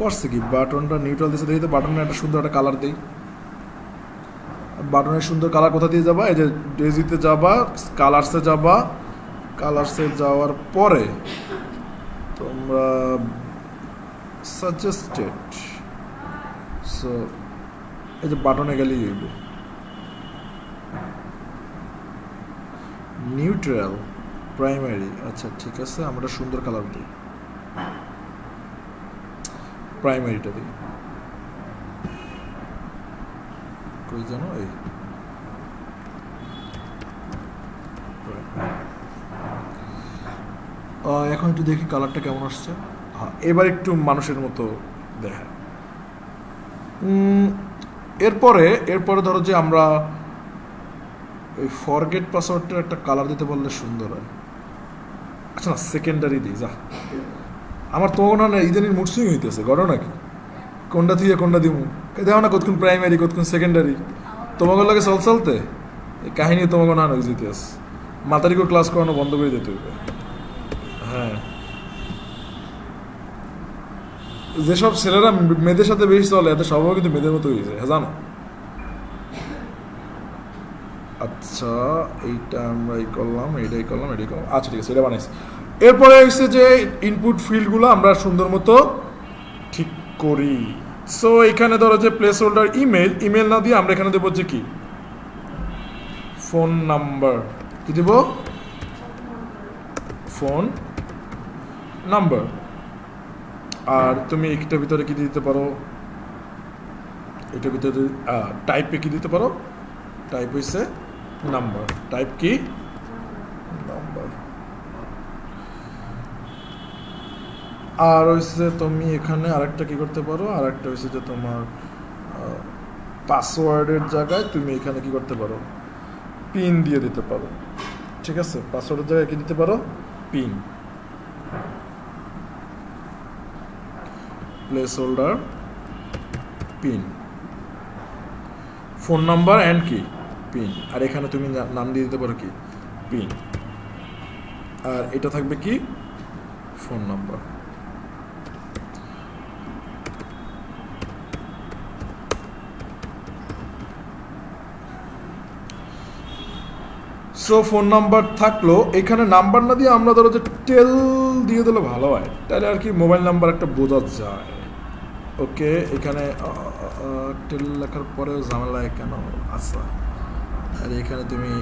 করছে কি, বাটনটা নিউট্রাল দিয়েছে, দেখি তো বাটনের একটা সুন্দর একটা কালার দেই। বাটনের সুন্দর কালার কোথা দিয়ে যাবা? এই যে ডেজিতে যাবা, কালার্সে যাবা, কালার্সে যাওয়ার পরে তোমরা সাজেস্টেড, সো এই যে বাটনে গেলেই হইব। নিউট্রাল প্রাইমারি, আচ্ছা ঠিক আছে, আমরা সুন্দর কালার দিই, প্রাইমারিটা দিই। কই জানো, এই এখন একটু দেখি কালারটা কেমন আসছে। হ্যাঁ, এবার একটু মানুষের মতো দেখা। এরপরে ধরো যে আমরা ওই ফরগেট পাসওয়ার্ডটার একটা কালার দিতে বললে সুন্দর হয়। আচ্ছা না, সেকেন্ডারি দিই যা। আমার তো না ইদানির মুড সুইং হইতেছে, গড়ো নাকি কোনটা থেকে কোনটা দিব, দেখো না কতক্ষণ প্রাইমারি কতক্ষণ সেকেন্ডারি। তোমাকে লাগে চলতে এই কাহিনী তোমাকে না নয় ইতিহাস, মাতারিকে ক্লাস করানো বন্ধ করে দিতে হবে। হ্যাঁ, যেসব ছেলেরা মেয়েদের সাথে বেশি চলে এতে সবাই কিন্তু মেয়েদের মতো হয়ে যায়, জানো? আচ্ছা এইটা আমরা এই করলাম, এটাই করলাম, এটাই করলাম, আচ্ছা ঠিক আছে, এটা বানাইছি। এরপরে হচ্ছে যে ইনপুট ফিল্ডগুলো আমরা সুন্দর মতো ঠিক করি। সো এখানে ধরো যে প্লেস হোল্ডার ইমেল, ইমেল না দিয়ে আমরা এখানে দেবো যে কি ফোন নাম্বার, কি দেব? Phone number. আর তুমি এটার ভিতরে কি দিতে পারো, এটার ভিতরে টাইপে কি দিতে পারো, টাইপ হইছে নাম্বার, টাইপ কি নাম্বার। আর হচ্ছে তুমি এখানে আরেকটা কি করতে পারো, আরেকটা হচ্ছে যে তোমার পাসওয়ার্ডের জায়গায় তুমি এখানে কি করতে পারো, পিন দিয়ে দিতে পারো। ঠিক আছে, পাসওয়ার্ডের জায়গায় কি দিতে পারো, pin, place holder, pin, phone number and কি পিন, আর এখানে তুমি নাম দিয়ে দিতে পারো কি পিন, আর এটা থাকবে কি phone number. So phone number থাকলো, এখানে নাম্বার না দিয়ে আমরা ধরো যে টেল দিয়ে দিলে ভালো হয়, তাহলে আর কি মোবাইল নাম্বার একটা বোঝা যায়। ওকে, এখানে টেল লেখার পরেও ঝামেলায় কেন আসা, আর এখানে তুমি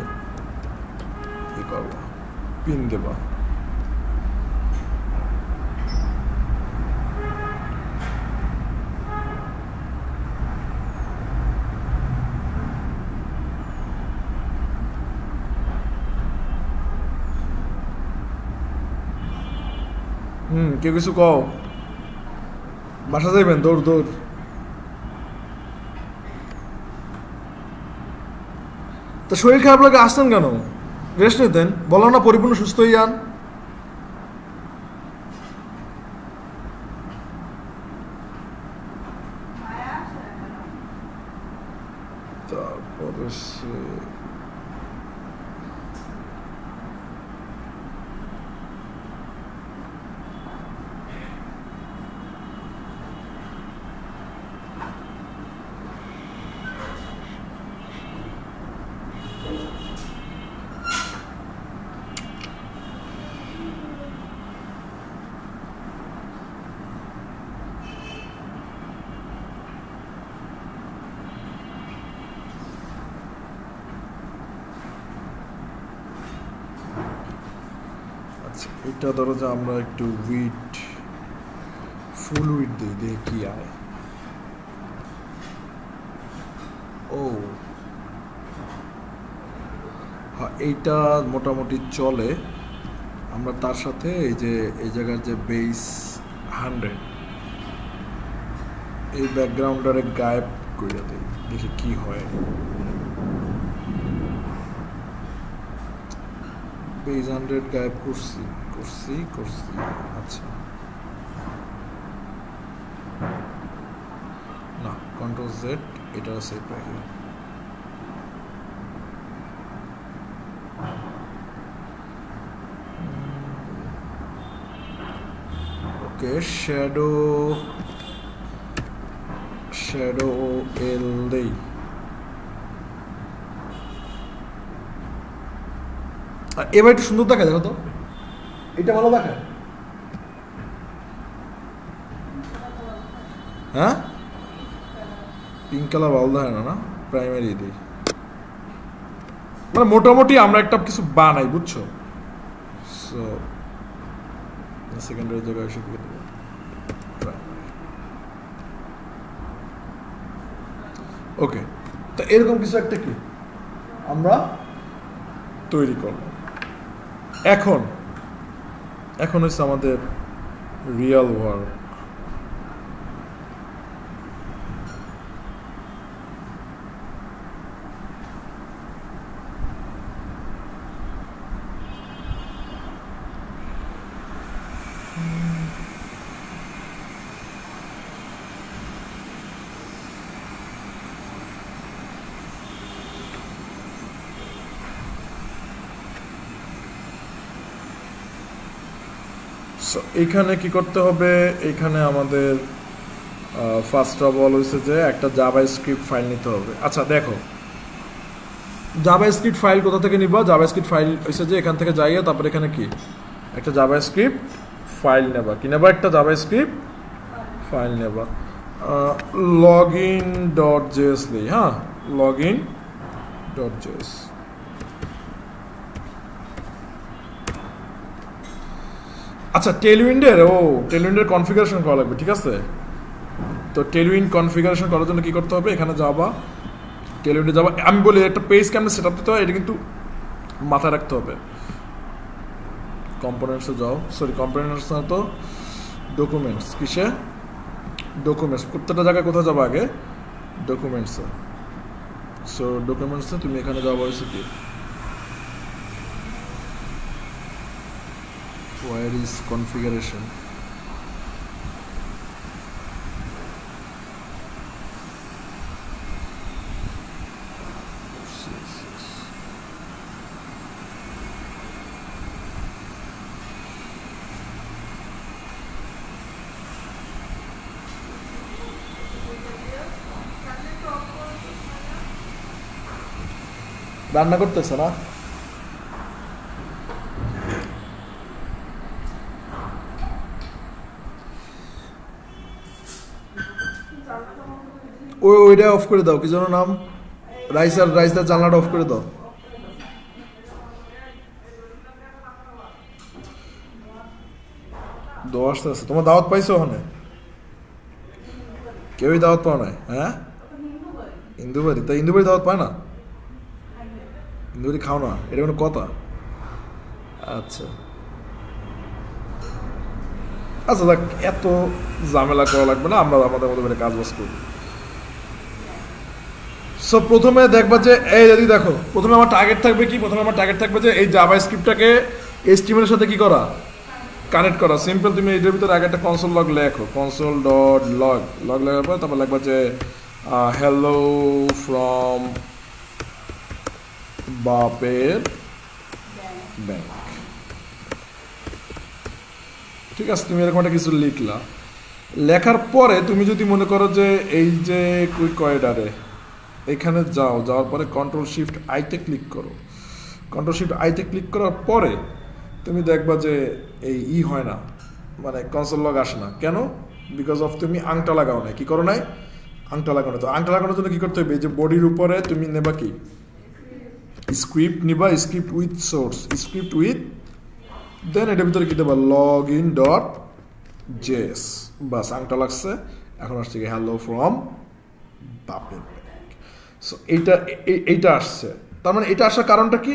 কি করবা, পিন দেবা। কেউ কিছু কও, বাসা যাইবেন, দৌড় দৌড়। তা শরীর খারাপ লাগে আসতেন কেন, রেস্ট নিতেন, বলো না পরিপূর্ণ সুস্থ হয়ে যান। তারপরে এটা ধরো যে আমরা একটু উইড, ফুল উইড দিই, দিয়ে কি আয়। ও হ্যাঁ, এইটা মোটামুটি চলে। আমরা তার সাথে এই যে এই জায়গার যে বেস 100 এই ব্যাকগ্রাউন্ডারে গায়েব করে দিই, দেখি কি হয়। বেস 100 গায়েব করছি করছি করছি। আচ্ছা না, কন্ট্রোল জেড, এটা সেভ রাখি। ওকে, শ্যাডো শ্যাডো এল দেই। এবার একটু সুন্দর দেখা দেখো তো, এটা ভালো দেখা। হ্যাঁ, পিঙ্ক কালার ভালো দেখা না, না প্রাইমারি দিই, মানে মোটামুটি আমরা একটা কিছু বানাই, বুঝছো। সো সেকেন্ডারি জায়গায় এসে দিয়ে দেবো ওকে। তো এরকম কিছু একটা কি আমরা তৈরি করব। এখন এখন হচ্ছে আমাদের রিয়েল ওয়ার্ল্ড। এইখানে কি করতে হবে, এইখানে আমাদের ফার্স্ট অফ অল হচ্ছে যে একটা জাভা স্ক্রিপ্ট ফাইল নিতে হবে। আচ্ছা দেখো, জাভা স্ক্রিপ্ট ফাইল কোথা থেকে নিবা, জাভা স্ক্রিপ্ট ফাইল হচ্ছে যে এখান থেকে যাইয়া তারপরে এখানে কি একটা জাভা স্ক্রিপ্ট ফাইল নেবা, কি নেবা, একটা জাভা স্ক্রিপ্ট ফাইল নেবা, login.js নেই, হ্যাঁ login.js। আচ্ছা টেলউইন্ডের টেলউইন্ডের কনফিগারেশন করা লাগবে, ঠিক আছে। তো টেলউইন্ড কনফিগারেশন করার জন্য কি করতে হবে, এখানে যাবা, টেলউইন্ডে যাবা। আমি বলি একটা পেজ কেমন সেট আপ দিতে হয়, এটা কিন্তু মাথায় রাখতে হবে। কম্পোনেন্টসে যাও, সরি কম্পোনেন্টস না তো ডকুমেন্টস কিসে ডকুমেন্টস প্রত্যেকটা জায়গায় কোথায় যাবো আগে ডকুমেন্টসে সো ডকুমেন্টসে তুমি এখানে যাবো হয়েছে কি where is configuration রান্না করতেছে না ওইটা অফ করে দাও কি যেন নাম রাইসার জানলাটা অফ করে দাও আসতে আছে তোমার দাওয়াত পাইছো ওখানে কেউই দাওয়াত পাও নাই হ্যাঁ ইন্দুবাড়ি তা ইন্দুবাড়ি দাওয়াত পায় না ইন্দুবাড়ি খাও না এটা কোনো কথা আচ্ছা আচ্ছা দেখ এত ঝামেলা করা লাগবে না আমরা আমাদের মতো করে কাজ বাজ করবো সো প্রথমে দেখবা যে এই যদি দেখো প্রথমে আমার টার্গেট থাকবে কি প্রথমে আমার টার্গেট থাকবে যে এই জাভা স্ক্রিপ্টটাকে HTML এর সাথে কি করা কানেক্ট করা সিম্পল তুমি এটার ভিতরে আগে একটা কনসোল লগ লেখো কনসোল ডট লগ লেখার পর তারপর লিখবা যে হ্যালো ফ্রম বাপের ব্যাংক ঠিক আছে তুমি এরকম একটা কিছু লিখলা লেখার পরে তুমি যদি মনে করো যে এই যে কুইক করিডরে এখানে যাওয়ার পরে কন্ট্রোল শিফট আইতে ক্লিক করো কন্ট্রোল শিফট আইতে ক্লিক করার পরে তুমি দেখবা যে এই হয় না মানে কনসোল লগ আসে না কেন বিকজ অফ তুমি আংটা লাগাও না কি করো নাই আংটা লাগানো তো আংটা লাগানোর জন্য কি করতে হবে এই যে বডির উপরে তুমি নেবা কি স্ক্রিপ্ট নিবা script with source script with then এটার ভিতরে কি দেবা login.js বাস আংটা লাগছে এখন আসছে কি হ্যালো ফ্রম বাপের ব্যাংক সো এইটা আসছে তার মানে এটা আসার কারণটা কি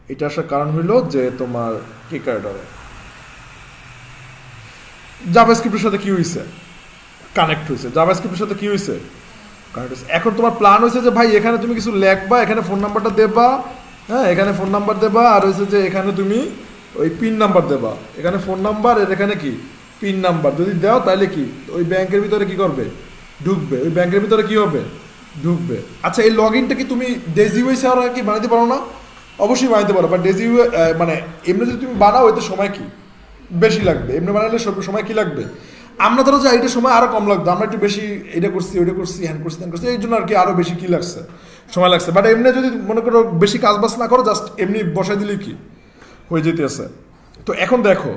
এটা আসার কারণ হইল যে তোমার কি করিডরে জাভাস্ক্রিপ্টের সাথে কি হইছে কানেক্ট হইছে জাভাস্ক্রিপ্টের সাথে কি হইছে কানেক্ট হইছে এখন তোমার প্ল্যান হইছে যে ভাই এখানে তুমি কিছু লিখবা এখানে ফোন নাম্বারটা দেবা হ্যাঁ এখানে ফোন নাম্বার দেবা আর হইছে যে এখানে তুমি ওই পিন নাম্বার দেবা এখানে ফোন নাম্বার আর এখানে কি পিন নাম্বার যদি দাও তাহলে কি ওই ব্যাংকের ভিতরে কি করবে ঢুকবে ওই ব্যাংকের ভিতরে কি হবে ঢুকবে আচ্ছা এই লগইনটা কি তুমি ডেজি ওয়ে ছাড়া কি বানাইতে পারো না অবশ্যই বানাইতে পারো বাট ডেজি ওয়ে মানে এমনি যদি তুমি বানাও এতে সময় কি বেশি লাগবে এমনি বানালে সময় কি লাগবে আমরা ধরো যে এইটা সময় আরো কম লাগতো আমরা একটু বেশি এটা করছি ওইটা করছি হ্যান্ড করছি ত্যান করছি এই জন্য আর কি আরো বেশি কি লাগছে সময় লাগছে বাট এমনি যদি মনে করো বেশি কাজ বাজ না করো জাস্ট এমনি বসাই দিলেই কি হয়ে যেতে আছে তো এখন দেখো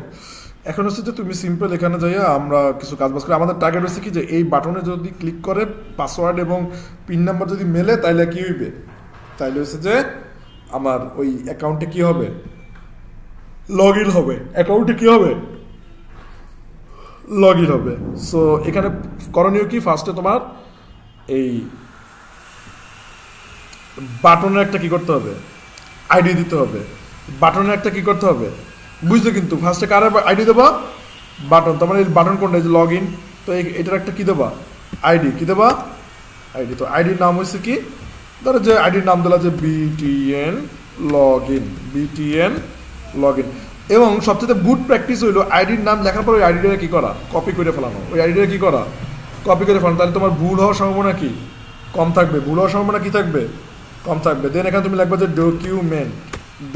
এখন হচ্ছে যে তুমি সিম্পল এখানে যাইয়া আমরা কিছু কাজ বাজ করি আমাদের টার্গেট হচ্ছে কি যে এই বাটনে যদি ক্লিক করে পাসওয়ার্ড এবং পিন নাম্বার যদি মেলে তাইলে কি হইবে তাইলে হচ্ছে যে আমার ওই অ্যাকাউন্টে কি হবে লগ ইন হবে অ্যাকাউন্টে কি হবে লগ ইন হবে সো এখানে করণীয় কি ফার্স্টে তোমার এই বাটনের একটা কি করতে হবে আইডি দিতে হবে বাটনের একটা কি করতে হবে বুঝছো কিন্তু ফার্স্টে কার আইডি দেবা বাটন তার মানে এই বাটন কোনটা যে লগ ইন তো এটার একটা কি দেবা আইডি কি দেবা আইডি তো আইডির নাম হচ্ছে কি ধরো যে আইডির নাম দিলা যে BTN লগইন BTN লগইন এবং সবচেয়ে গুড প্র্যাকটিস হইলো আইডির নাম লেখার পর ওই আইডিটা কি করা কপি করে ফেলানো ওই আইডিটা কি করা কপি করে ফেলানো তাহলে তোমার ভুল হওয়ার সম্ভাবনা কি কম থাকবে ভুল হওয়ার সম্ভাবনা কি থাকবে কম থাকবে দেন এখানে তুমি লিখবা যে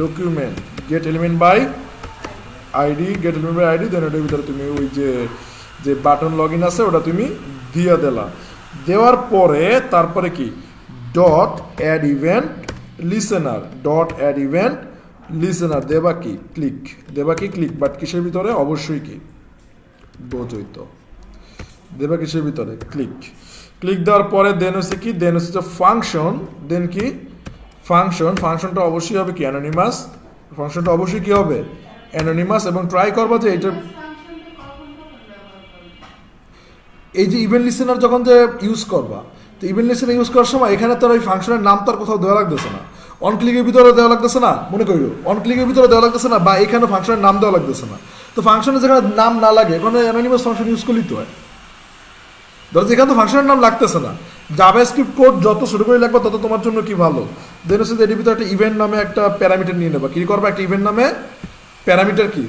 document get element by ID then ওটার ভিতরে তুমি ওই যে বাটন লগ ইন আছে ওটা তুমি দিয়ে দিলা দেওয়ার পরে তারপরে কি ডট অ্যাড ইভেন্ট লিসেনার দেবা কি ক্লিক বাট কিসের ভিতরে অবশ্যই কি বোঝই তো দেবা কিসের ভিতরে ক্লিক দেওয়ার পরে দেন হচ্ছে কি দেন হচ্ছে যে ফাংশন দেন কি ফাংশনটা অবশ্যই হবে কি অ্যানোনিমাস ফাংশনটা অবশ্যই কি হবে অ্যানোনিমাস এবং ট্রাই করবা যে এটা এই যে ইভেন্ট লিসেনার যখন যে ইউজ করবা তো ইভেন্ট লিসেনার ইউজ করার সময় এখানে তো ওই ফাংশনের নাম তো আর কোথাও দেওয়া লাগতেছে না অন ক্লিকের ভিতরে দেওয়া লাগতেছে না মনে করিও অন ক্লিকের ভিতরে দেওয়া লাগতেছে না বা এখানে ফাংশনের নাম দেওয়া লাগতেছে না তো ফাংশনে যেখানে নাম না লাগে ওখানে অ্যানোনিমাস ফাংশন ইউজ করলেই তো হয়। ধরো যেখানে তো ফাংশনের নাম লাগতেছে না, জাভাস্ক্রিপ্ট কোড যত শুরু করে লাগবে তত তোমার জন্য কি ভালো। দেন হচ্ছে এটির ভিতরে একটা ইভেন্ট নামে একটা প্যারামিটার নিয়ে নেবা। কি করবা, একটা ইভেন্ট নামে প্যারামিটার কি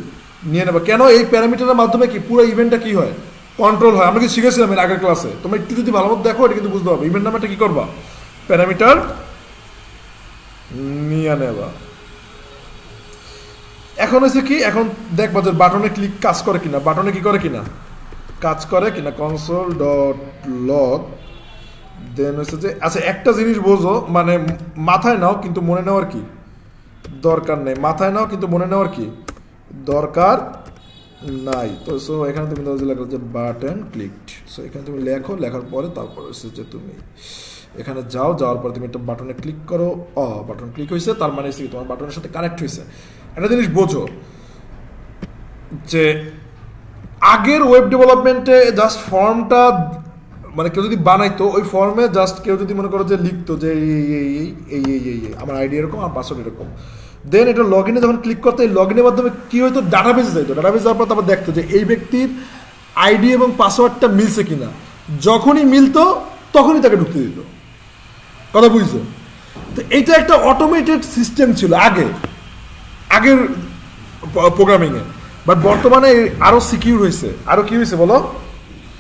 নিয়ে নেবা। কেন, এই প্যারামিটারের মাধ্যমে কি পুরো ইভেন্টটা কি হয়, কন্ট্রোল হয়। আমরা কি শিখেছিলাম এর আগের ক্লাসে, তোমরা একটু যদি ভালো মতো দেখো এটা কিন্তু বুঝতে পারবে। ইভেন্ট নামে একটা কি করবা, প্যারামিটার নিয়ে নেবা। এখন হচ্ছে কি, এখন দেখবা যে বাটনে ক্লিক কাজ করে কিনা, বাটনে কি করে কিনা কাজ করে কিনা, কনসোল ডট লগ। দেন হচ্ছে যে আচ্ছা একটা জিনিস বোঝো, মানে মাথায় নাও কিন্তু মনে নেওয়ার কি দরকার নেই, মাথায় নাও কিন্তু মনে নেওয়ার কি দরকার নাই। তো সো এখানে তুমি লেখো যে বাটন ক্লিকড। সো এখানে তুমি লেখো, লেখার পরে তারপর হচ্ছে যে তুমি এখানে যাও, যাওয়ার পরে তুমি একটা বাটনে ক্লিক করো। বাটন ক্লিক হয়েছে, তার মানে হচ্ছে তোমার বাটনের সাথে কানেক্ট হয়েছে। একটা জিনিস বোঝো যে আগের ওয়েব ডেভেলপমেন্টে জাস্ট ফর্মটা, মানে কেউ যদি বানাইতো ওই ফর্মে জাস্ট কেউ যদি মনে করো যে লিখতো যে এই আমার আইডি এরকম, আমার পাসওয়ার্ড এরকম। দেন এটা লগ ইনে যখন ক্লিক করতো, এই লগ ইনের মাধ্যমে কী হতো, ডাটাবেসে যাইতো। ডাটাবেস যাওয়ার পর তারপর দেখতো যে এই ব্যক্তির আইডি এবং পাসওয়ার্ডটা মিলছে কিনা। যখনই মিলতো তখনই তাকে ঢুকতে দিত। কথা বুঝছো? তো এটা একটা অটোমেটেড সিস্টেম ছিল আগের প্রোগ্রামিংয়ে। বাট বর্তমানে আরও সিকিউর হয়েছে। আরও কি হয়েছে বলো,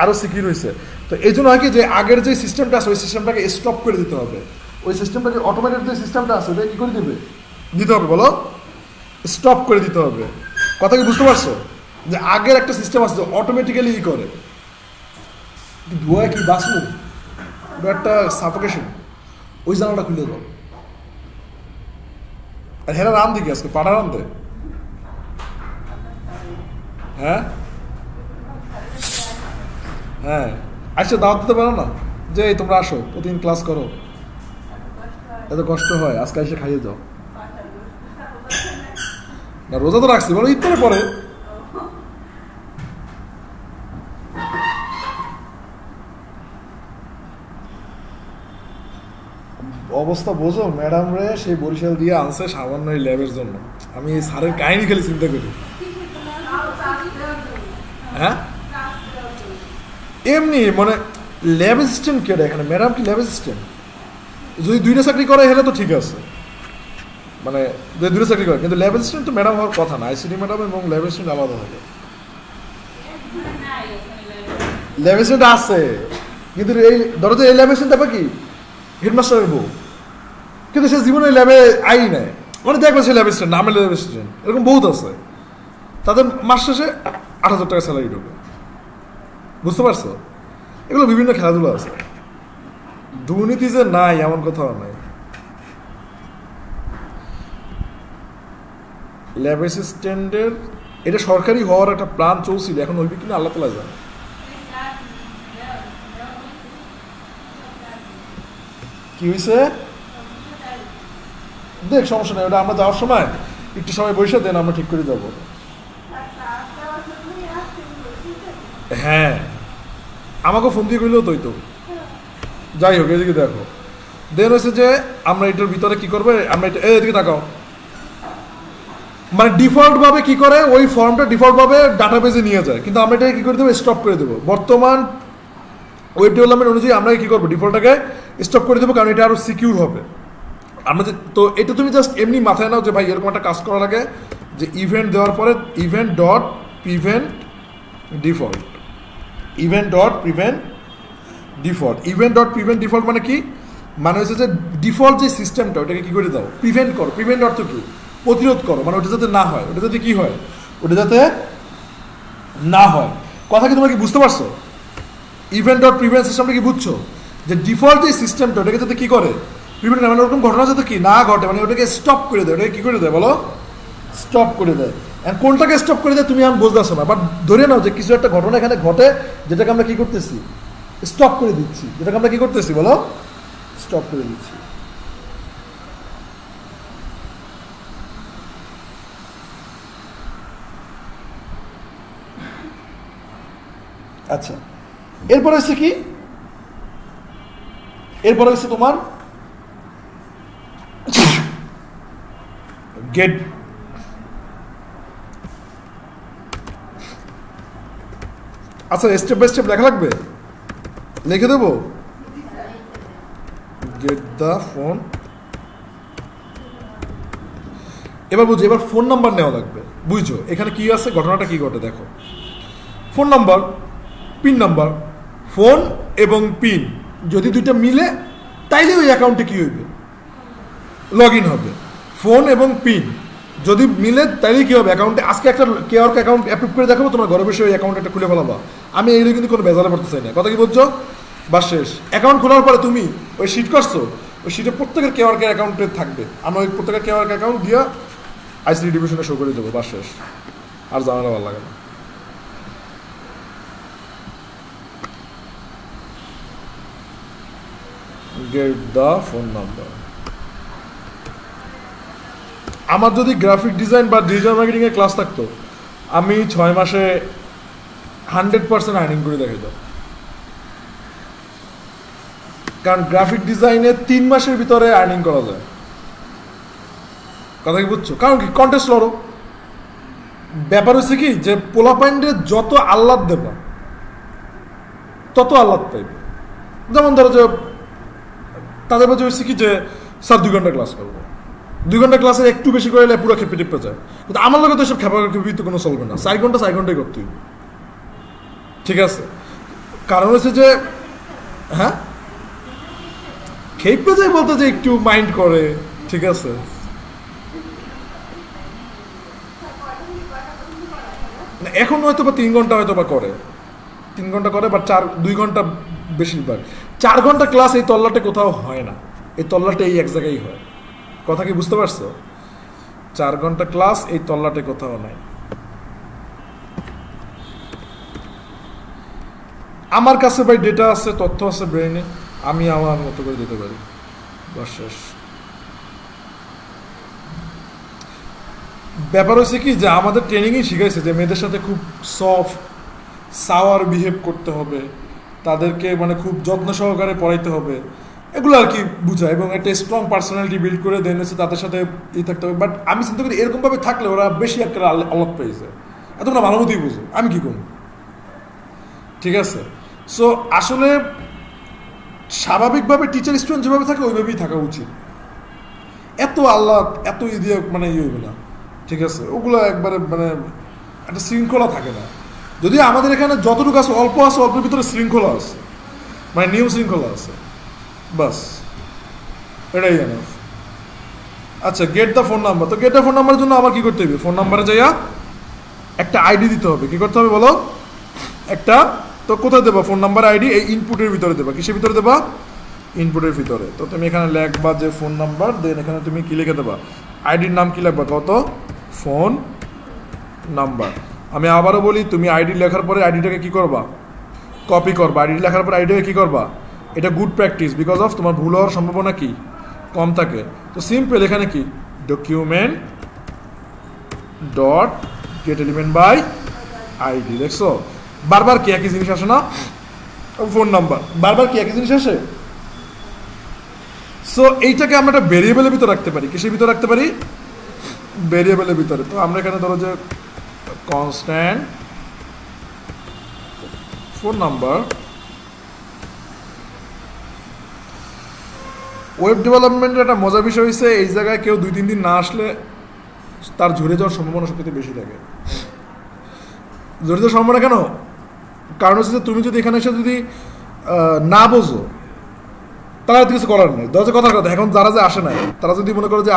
আরও সিকিউর হয়েছে। তো এই জন্য হয় কি, যে আগের যে সিস্টেমটা আছে ওই সিস্টেমটাকে স্টপ করে দিতে হবে। ওই সিস্টেমটাকে অটোমেটেড যে সিস্টেমটা আছে ওটা কী করে দিতে হবে বলো, স্টপ করে দিতে হবে। কথা কি বুঝতে পারছো? যে আগের একটা সিস্টেম আছে অটোমেটিক্যালি ই করে। ধোয়া কি বাঁচলো, ওটা একটা সাফোকেশন। ওই জানালাটা খুলে দাও। আর হেরা রান দিকে আজকে পাড়া রান দে। হ্যাঁ হ্যাঁ, আচ্ছা দাওয়াত দিতে পারো না যে তোমরা আসো, প্রতিদিন ক্লাস করো, এত কষ্ট হয়, আজকে এসে খাইয়ে যাও না। রোজা তো রাখছি, বলো ঈদ করে পরে। অবস্থা বোঝো, ম্যাডাম রে সেই বরিশাল দিয়ে আনছে সামান্য এই ল্যাবের জন্য। আমি এই স্যারের কাহিনী খালি চিন্তা করি। হ্যাঁ এমনি মানে ল্যাব অ্যাসিস্ট্যান্ট কে এখানে, ম্যাডাম কি ল্যাব অ্যাসিস্ট্যান্ট? যদি দুইটা চাকরি করে হলে তো ঠিক আছে, মানে যদি দুইটা চাকরি করে, কিন্তু ল্যাব অ্যাসিস্ট্যান্ট তো ম্যাডাম হওয়ার কথা না। আইসিডি ম্যাডাম এবং ল্যাব অ্যাসিস্ট্যান্ট আলাদা থাকে। ল্যাব অ্যাসিস্ট্যান্ট আছে, কিন্তু এই ধরো যে এই ল্যাব অ্যাসিস্ট্যান্ট তারপর কি হেডমাস্টারের বউ, কিন্তু সে জীবনে ল্যাবে আই নেয়। মানে দেখবে সে ল্যাব অ্যাসিস্ট্যান্ট, নামে ল্যাব অ্যাসিস্ট্যান্ট, এরকম বহুত আছে। তাদের মাস শেষে 8,000 টাকা স্যালারি ঢোকে। বুঝতে পারছো? এগুলো বিভিন্ন খেলাধুলা আছে। দুর্নীতি যে নাই এমন কথাও নাই। ল্যাব অ্যাসিস্ট্যান্টের এটা সরকারি হওয়ার একটা প্ল্যান চলছিল, এখন হইবে কিনা আল্লাহ তাআলা জানে। কি হয়েছে দেখ, সমস্যা নেই, ওটা আমরা যাওয়ার সময় একটু সময় বসে দেন, আমরা ঠিক করে যাবো। হ্যাঁ আমাকে ফোন দিয়ে কইলেও তো। যাই হোক, এদিকে দেখো। দেন হচ্ছে যে আমরা এটার ভিতরে কি করবো, আমরা এটা এদিকে তাকাও, মানে ডিফল্ট ভাবে কি করে ওই ফর্মটা ডিফল্ট ভাবে ডাটাবেজে নিয়ে যায়, কিন্তু আমরা এটাকে কি করে দেবো, স্টপ করে দেবো। বর্তমান ওয়েব ডেভেলপমেন্ট অনুযায়ী আমরা কি করবো, ডিফল্টটাকে স্টপ করে দেবো, কারণ এটা আরো সিকিউর হবে। আমরা তো এটা তুমি জাস্ট এমনি মাথায় নাও যে ভাই এরকম একটা কাজ করা লাগে যে ইভেন্ট দেওয়ার পরে event dot prevent default, event dot prevent default. Event dot prevent default মানে কি, মানে হচ্ছে যে ডিফল্ট যে সিস্টেমটা ওটাকে কি করে দাও, প্রিভেন্ট করো। প্রিভেন্ট অর্থ কি, প্রতিরোধ করো, মানে ওটা যাতে না হয়, ওটা যাতে কি হয়, ওটা যাতে না হয়। কথা কি তোমরা কি বুঝতে পারছো? ইভেন্ট ডট প্রিভেন্ট সিস্টেমটা কি বুঝছো, যে ডিফল্ট যে সিস্টেমটা ওটাকে যাতে কি করে, প্রিভেন্ট, মানে ওরকম ঘটনা যাতে কি না ঘটে, মানে ওটাকে স্টপ করে দেয়। ওটাকে কি করে দেয় বলো, স্টপ করে দেয়। কোনটাকে স্টপ করে দেয় তুমি আমি বুঝতে পারছো না, বাট ধরে নাও যে কিছু একটা ঘটনা এখানে ঘটে যেটাকে আমরা কি করতেছি, স্টপ করে দিচ্ছি। যেটাকে আমরা কি করতেছি বলো, স্টপ করে দিচ্ছি। আচ্ছা এরপরে হচ্ছে কি, এরপরে হচ্ছে তোমার গেট আচ্ছা স্টেপ বাই স্টেপ লেখা লাগবে, লিখে দেবো। গেট দ্য ফোন, এবার বুঝো, এবার ফোন নাম্বার নেওয়া লাগবে। বুঝছো এখানে কি আছে, ঘটনাটা কি ঘটে দেখো। Phone number, pin number, phone এবং পিন যদি দুইটা মিলে তাইলে ওই অ্যাকাউন্টে কি হইবে, লগ ইন হবে। ফোন এবং পিন যদি মিলে তাইলে কি হবে অ্যাকাউন্টে। আজকে একটা কেয়ার অ্যাকাউন্ট অ্যাপ্রুভ করে দেখাবো, তোমার ঘরে বসে ওই অ্যাকাউন্ট একটা খুলে ফেলাবা। আমি এইগুলো কিন্তু কোনো বেজারে পড়তে চাই না, কথা কি বলছো? বা শেষ অ্যাকাউন্ট খোলার পরে তুমি ওই শিট করছো, ওই শিটে প্রত্যেকের কেয়ার অ্যাকাউন্টে থাকবে। আমরা ওই প্রত্যেকের কেয়ার অ্যাকাউন্ট দিয়ে আইসিডি ডিভিশনে শো করে দেবো, বা শেষ। আর জানালে ভালো লাগে না। Get the phone number. আমার যদি গ্রাফিক ডিজাইন বা ডিজিটাল মার্কেটিং এর ক্লাস থাকতো, আমি 6 মাসে 100% আর্নিং করে দেখাই দাও। কারণ গ্রাফিক ডিজাইনে 3 মাসের ভিতরে আর্নিং করা যায়, কথা কি বুঝছো? কারণ কি, কন্টেস্ট লড়ো। ব্যাপার হচ্ছে কি যে পোলা পয়েন্টে যত আহ্লাদ দেবা তত আহ্লাদ পাইবে। যেমন ধরো যে তাদের মধ্যে হচ্ছে কি যে স্যার 2 ঘন্টা ক্লাস করবো, 2 ঘন্টা ক্লাসে একটু বেশি করে পুরো খেপে টেপে যায়। কিন্তু আমার লোকে তো সব খেপা খেপি তো কোনো চলবে না, 4 ঘন্টাই করতে হইবে। ঠিক আছে, কারণ হচ্ছে যে হ্যাঁ খেপে যায় বলতে যে একটু মাইন্ড করে, ঠিক আছে। এখন হয়তো বা 3 ঘন্টা হয়তো বা করে, 3 ঘন্টা করে, বা 2 ঘন্টা বেশিরভাগ। 4 ঘন্টা ক্লাস এই তল্লাটে কোথাও হয় না, এই তল্লাটে এই এক জায়গায় হয়। কথা কি বুঝতে পারছো? 4 ঘন্টা ক্লাস এই তল্লাটে কোথাও নাই। আমার কাছে ভাই ডেটা আছে, তথ্য আছে ব্রেনে, আমি আমার মতো করে দিতে পারি, বাস শেষ। ব্যাপার হচ্ছে কি যে আমাদের ট্রেনিংই শিখাইছে যে মেয়েদের সাথে খুব সফট সাওয়ার বিহেভ করতে হবে, তাদেরকে মানে খুব যত্ন সহকারে পড়াইতে হবে, এগুলো আর কি বুঝায়। এবং একটা স্ট্রং পার্সোনালিটি বিল্ড করে দেন হচ্ছে তাদের সাথে থাকতে হবে। বাট আমি চিন্তা করি এরকমভাবে থাকলে ওরা বেশি একটা আলাপ পেয়েছে, এত না ভালো মতোই বুঝো, আমি কি করব? ঠিক আছে, সো আসলে স্বাভাবিকভাবে টিচার স্টুডেন্ট যেভাবে থাকে ওইভাবেই থাকা উচিত। এত আল্লাহ এত দিয়ে মানে ইয়ে হইবে না, ঠিক আছে। ওগুলো একবারে মানে একটা শৃঙ্খলা থাকে না। যদিও আমাদের এখানে যতটুকু আছে অল্প আছে, অল্পের ভিতরে শৃঙ্খলা আছে, মানে নিয়ম শৃঙ্খলা আছে, বাস এটাই জানো। আচ্ছা গেট দ্য ফোন নাম্বার। তো গেট দ্য ফোন নাম্বারের জন্য আমার কি করতে হবে? ফোন নাম্বারে যাইয়া একটা আইডি দিতে হবে। কি করতে হবে বলো? একটা, তো কোথায় দেবা ফোন নাম্বার আইডি? এই ইনপুটের ভিতরে দেবা। কিসের ভিতরে দেবা? ইনপুটের ভিতরে। তো তুমি এখানে লিখবা যে ফোন নাম্বার, দেন এখানে তুমি কি লিখে দেবা? আইডির নাম কি লিখবা? কত? Phone number. আমি আবারও বলি, তুমি আইডি লেখার পরে আইডিটাকে কি করবা? কপি করবা। আইডি লেখার পরে আইডিটাকে কি করবা? এটা গুড প্র্যাকটিস, বিকজ অফ তোমার ভুল হওয়ার সম্ভাবনা কি কম থাকে। তো সিম্পল এখানে কি document dot get element by ID. দেখছো বারবার কি একই জিনিস আসে না? ফোন নাম্বার বারবার কি একই জিনিস আসে। সো এইটাকে আমরা একটা ভেরিয়েবলের ভিতরে রাখতে পারি। কিসের ভিতরে রাখতে পারি? ভেরিয়েবলের ভিতরে। তো আমরা এখানে ধরো যে কনস্ট্যান্ট ফোন নাম্বার। ওয়েব ডেভেলপমেন্টের একটা মজার বিষয় হচ্ছে এই জায়গায় কেউ 2-3 দিন না আসলে তার ঝরে যাওয়ার সম্ভাবনা সবচেয়ে বেশি থাকে। ঝরে যাওয়ার সম্ভাবনা কেন? কারণ হচ্ছে যে তুমি যদি এখানে এসে যদি না বোঝো তারা হয়তো কিছু করার নেই। ধরো কথার কথা, এখন যারা যে আসে নাই তারা যদি মনে করে যে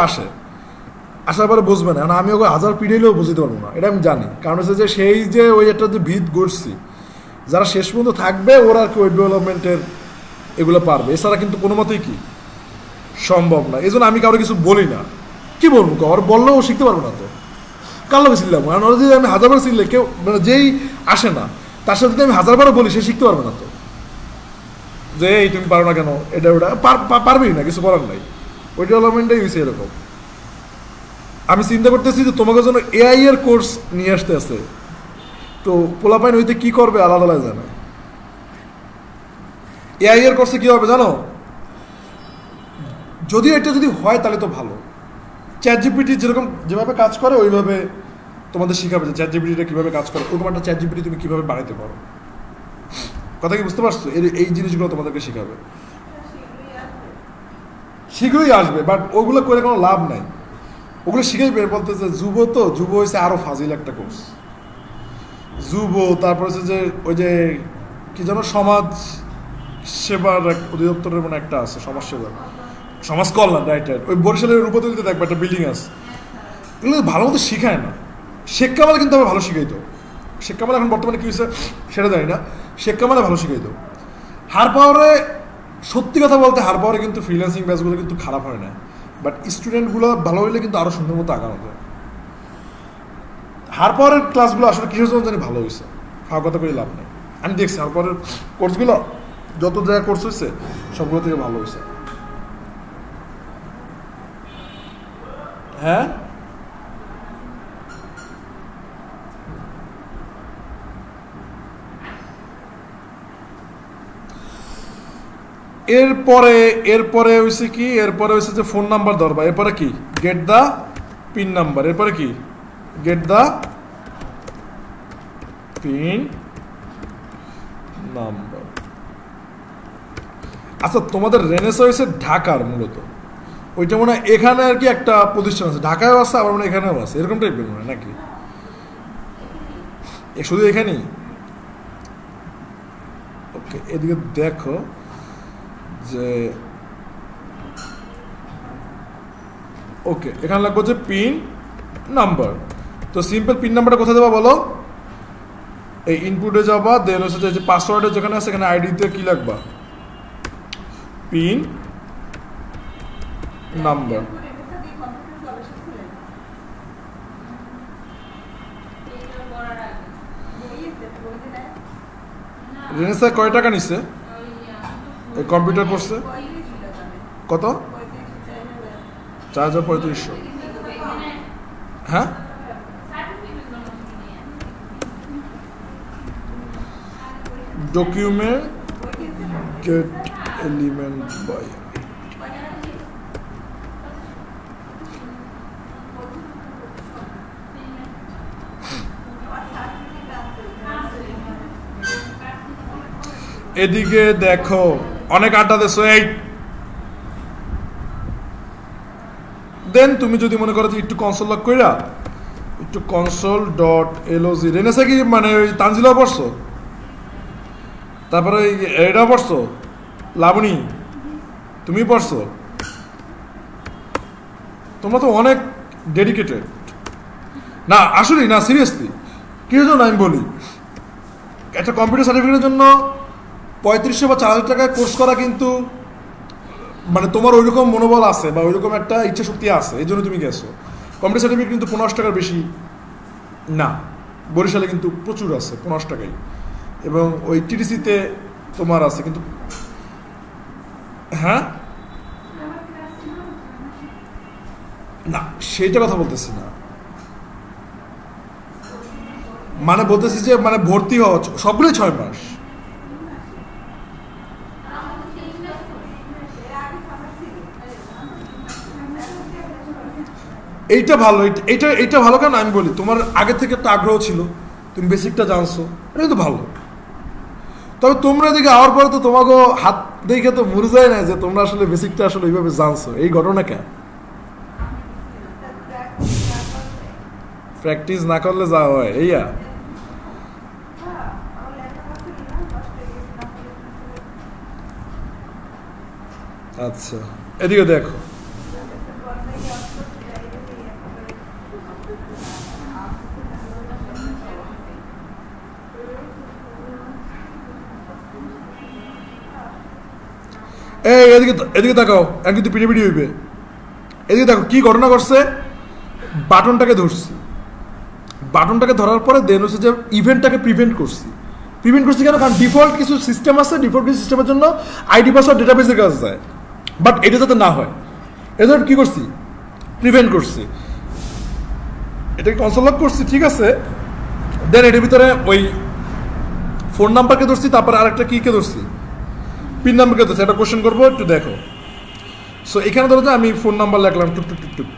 আসার পরে বুঝবে না, কারণ আমি ওকে 1000 পিড়াইলেও বুঝতে পারবো না, এটা আমি জানি। কারণ হচ্ছে যে সেই যে ওই একটা যে ভিত গড়ছি, যারা শেষ পর্যন্ত থাকবে ওরা আর কি ওয়েব ডেভেলপমেন্টের এগুলো পারবে, এছাড়া কিন্তু কোনো মতেই কি সম্ভব না। এই জন্য আমি কারো কিছু বলি না। কি বলবো? ওর বললেও ও শিখতে পারবো না। তো কার লোকে চিনলাম? কারণ ওরা যদি আমি 1000 বার চিনলে কেউ মানে যেই আসে না তার সাথে যদি আমি 1000 বারও বলি সে শিখতে পারবে না। তো যে এই তুমি পারো না কেন, এটা ওটা পারবেই না, কিছু করার নাই। ওই ডেভেলপমেন্টটাই হয়েছে এরকম। আমি চিন্তা করতেছি যে তোমাকে জন্য এআই এর কোর্স নিয়ে আসতে আছে, তো পোলাপাইন হইতে কি করবে আলাদা আলাদা জানে। এআই এর কোর্সে কি হবে জানো? যদিও এটা যদি হয় তাহলে তো ভালো। চ্যাটজিপিটি যেরকম যেভাবে কাজ করে ওইভাবে তোমাদের শিখাবে যে চ্যাটজিপিটিটা কীভাবে কাজ করে, ওরকম একটা চ্যাটজিপিটি তুমি কীভাবে বানাইতে পারো। কথা কি বুঝতে পারছো? এই জিনিসগুলো তোমাদেরকে শেখাবে, শীঘ্রই আসবে, বাট ওগুলো করে কোনো লাভ নাই। ওগুলো শিখেই বের বলতেছে যুব, তো যুব হয়েছে আরো ফাজিল একটা কোর্স। যুব, তারপর হচ্ছে যে ওই যে কি যেন সমাজ সেবার অধিদপ্তরের মানে একটা আছে, সমাজ সেবা, সমাজ কল্যাণ, রাইট রাইট, ওই বরিশালের রূপতলিতে দেখবে একটা বিল্ডিং আছে। এগুলো ভালো মতো শেখায় না। শেখ কামাল কিন্তু আবার ভালো শিখাইতো। শেখ কামাল এখন বর্তমানে কি হয়েছে সেটা জানি না, শেখ কামালে ভালো শিখাইতো। হার পাওয়ারে সত্যি কথা বলতে হার পাওয়ারে কিন্তু ফ্রিল্যান্সিং ব্যাচগুলো কিন্তু খারাপ হয় না, বাট স্টুডেন্টগুলো ভালো হইলে কিন্তু আরও সুন্দর মতো আগানো যায়। হার পাওয়ারের ক্লাসগুলো আসলে কিসের জন্য জানি ভালো হয়েছে, ফাঁকা কথা করে লাভ নেই। আমি দেখছি হার পাওয়ারের কোর্সগুলো যত জায়গায় কোর্স হয়েছে সবগুলো থেকে ভালো হয়েছে। হ্যাঁ, এরপরে হয়েছে কি, এরপরে হয়েছে যে ফোন নাম্বার ধরবা, এরপরে কি গেট দা পিন নাম্বার, এরপরে কি গেট দা পিন নাম্বার। আচ্ছা, তোমাদের রেনেসা হয়েছে ঢাকার মূলত, ওইটা মনে হয় এখানে আর কি একটা প্রতিষ্ঠান আছে, ঢাকায়ও আছে আবার মনে এখানেও আছে, এরকম টাইপের মনে হয় নাকি? শুধু এখানেই? ওকে, এদিকে দেখো যে ওকে, এখানে লাগবে যে পিন নাম্বার। তো সিম্পল পিন নাম্বারটা কোথায় দেবা বলো? এই ইনপুটে যাবা, দেন হচ্ছে যে পাসওয়ার্ডে যেখানে আছে এখানে আইডিতে কি লাগবা, পিন নাম্বার। রেনেসা কয় টাকা নিচ্ছে এই কম্পিউটার কোর্সে? কত? 4300। হ্যাঁ, ডকুমেন্ট গেট এলিমেন্ট বাই। এদিকে দেখো অনেক আড্ডা দেছো এই। দেন তুমি যদি মনে করো যে একটু কনসোল লক কইরা একটু console.log রেনেসা কি মানে ওই তানজিলা পড়ছো, তারপরে এটা পড়ছো, লাবণী তুমি পড়ছো, তোমরা তো অনেক ডেডিকেটেড না আসলেই না, সিরিয়াসলি। কি জন্য আমি বলি, একটা কম্পিউটার সার্টিফিকেটের জন্য 3500 বা 4000 টাকায় কোর্স করা কিন্তু মানে তোমার ওইরকম মনোবল আছে বা ওইরকম একটা ইচ্ছা শক্তি আছে, এই জন্য তুমি গেছো। কম্পিউটার সার্টিফিকেট কিন্তু 15 টাকার বেশি না, বরিশালে কিন্তু প্রচুর আছে 15 টাকায়, এবং ওই টিটিসিতে তোমার আছে কিন্তু। হ্যাঁ, না সেইটা কথা বলতেছি না, মানে বলতেছি যে মানে ভর্তি হওয়া সবগুলোই 6 মাস। এইটা ভালো, এইটা ভালো কেন আমি বলি, তোমার আগে থেকে একটা আগ্রহ ছিল, তুমি বেসিকটা জানছো, এটা কিন্তু ভালো। তবে তোমরা এদিকে আওয়ার পরে তো তোমাকে হাত দেখে তো মরে যায় না যে তোমরা আসলে বেসিকটা আসলে এইভাবে জানছো, এই ঘটনা কেন? প্র্যাকটিস না করলে যা হয় এইয়া। আচ্ছা, এদিকে দেখো এই এদিকে তাকাও, এখন কিন্তু পিড়ি হইবে। এদিকে দেখো কি ঘটনা করছে, বাটনটাকে ধরছি, বাটনটাকে ধরার পরে দেন হচ্ছে যে ইভেন্টটাকে প্রিভেন্ট করছি কেন? কারণ ডিফল্ট কিছু সিস্টেম আছে, ডিফল্ট কিছু সিস্টেমের জন্য আইডি পাসওয়ার্ড ডেটাবেসের কাছে যায়, বাট এটা যাতে না হয় এজন্য কি করছি, প্রিভেন্ট করছি, এটাকে কনসোল লক করছি, ঠিক আছে। দেন এটার ভিতরে ওই ফোন নাম্বারকে ধরছি, তারপরে আরেকটা কিকে ধরছি, পিন নাম্বারকে ধরছি। একটা কোশ্চেন করবো, একটু দেখো। সো এখানে ধরো যে আমি ফোন নাম্বার লিখলাম টুক,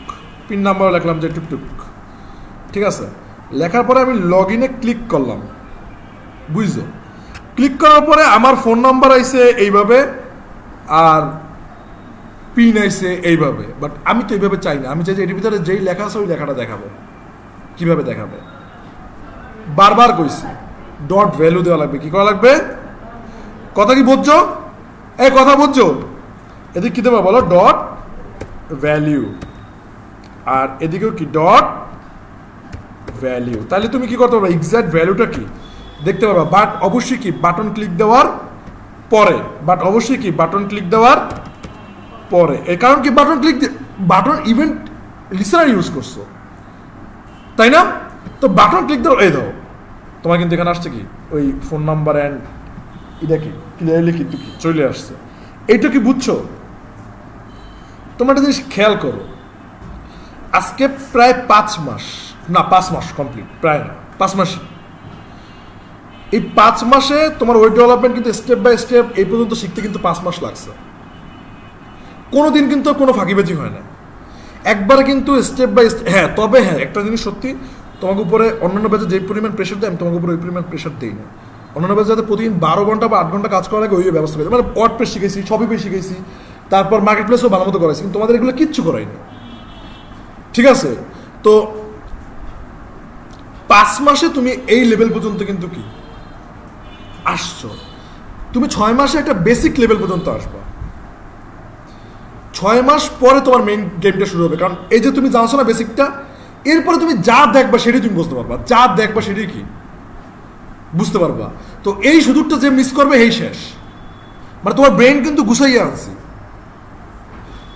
পিন নাম্বার লিখলাম যে টুক, ঠিক আছে। লেখার পরে আমি লগ ইনে ক্লিক করলাম, বুঝছো। ক্লিক করার পরে আমার ফোন নাম্বার আইছে এইভাবে আর পিন আইছে এইভাবে, বাট আমি তো এইভাবে চাই না। আমি চাই যে এটির ভিতরে যেই লেখা আছে ওই লেখাটা দেখাবো। কিভাবে দেখাবে? বারবার কইছি ডট ভ্যালু দেওয়া লাগবে। কি করা লাগবে? কথা কি বুঝছো? এই কথা বুঝছো? এদিকে কি দেবো বলো? Dot value. আর এদিকেও কি? Dot value. তাহলে তুমি কি করতে পারবে? এক্সাক্ট ভ্যালুটা কি দেখতে পারবা। বাট অবশ্যই কি বাটন ক্লিক দেওয়ার পরে। বাট অবশ্যই কি বাটন ক্লিক দেওয়ার পরে। এর কারণ কি বাটন ইভেন্ট লিসেনার ইউজ করছো, তাই না? তো বাটন ক্লিক দাও, এই দাও, তোমার কিন্তু এখানে আসছে কি ওই ফোন নাম্বার অ্যান্ড এটা কি ক্লিয়ারলি কিন্তু কি চলে আসছে। এইটা কি বুঝছো? তোমরা একটা জিনিস খেয়াল করো, আজকে প্রায় 5 মাস, না 5 মাস কমপ্লিট, প্রায় না 5 মাসই। এই 5 মাসে তোমার ওয়েব ডেভেলপমেন্ট কিন্তু স্টেপ বাই স্টেপ এই পর্যন্ত শিখতে কিন্তু 5 মাস লাগছে। কোনোদিন কিন্তু কোনো ফাঁকিবাজি হয় না, একবারে কিন্তু স্টেপ বাই স্টেপ। হ্যাঁ, তবে হ্যাঁ একটা জিনিস সত্যি, তোমাকে উপরে অন্যান্য ব্যাচে যে পরিমাণ প্রেশার দেয় আমি তোমাকে উপরে ওই পরিমাণ প্রেশার দিই না। অন্যান্য ব্যাচে যাতে প্রতিদিন 12 ঘন্টা বা 8 ঘন্টা কাজ করা লাগে ওই ব্যবস্থা করেছি, মানে ওয়ার্ডপ্রেস শিখেছি, শপিফাই শিখেছি, তারপর মার্কেট প্লেসও ভালো মতো করাইছি, কিন্তু তোমাদের এগুলো কিচ্ছু করাইনি। ঠিক আছে? তো 5 মাসে তুমি এই লেভেল পর্যন্ত কিন্তু কি আসছো। তুমি 6 মাসে একটা বেসিক লেভেল পর্যন্ত আসবা। 6 মাস পরে তোমার মেইন গেমটা শুরু হবে, কারণ এই যে তুমি জানছো না বেসিকটা, এরপরে তুমি যা দেখবা সেটাই তুমি বুঝতে পারবা, যা দেখবা সেটাই কি বুঝতে পারবা। তো এই সুযোগটা যে মিস করবে এই শেষ, মানে তোমার ব্রেন কিন্তু গুছাইয়া আনছি।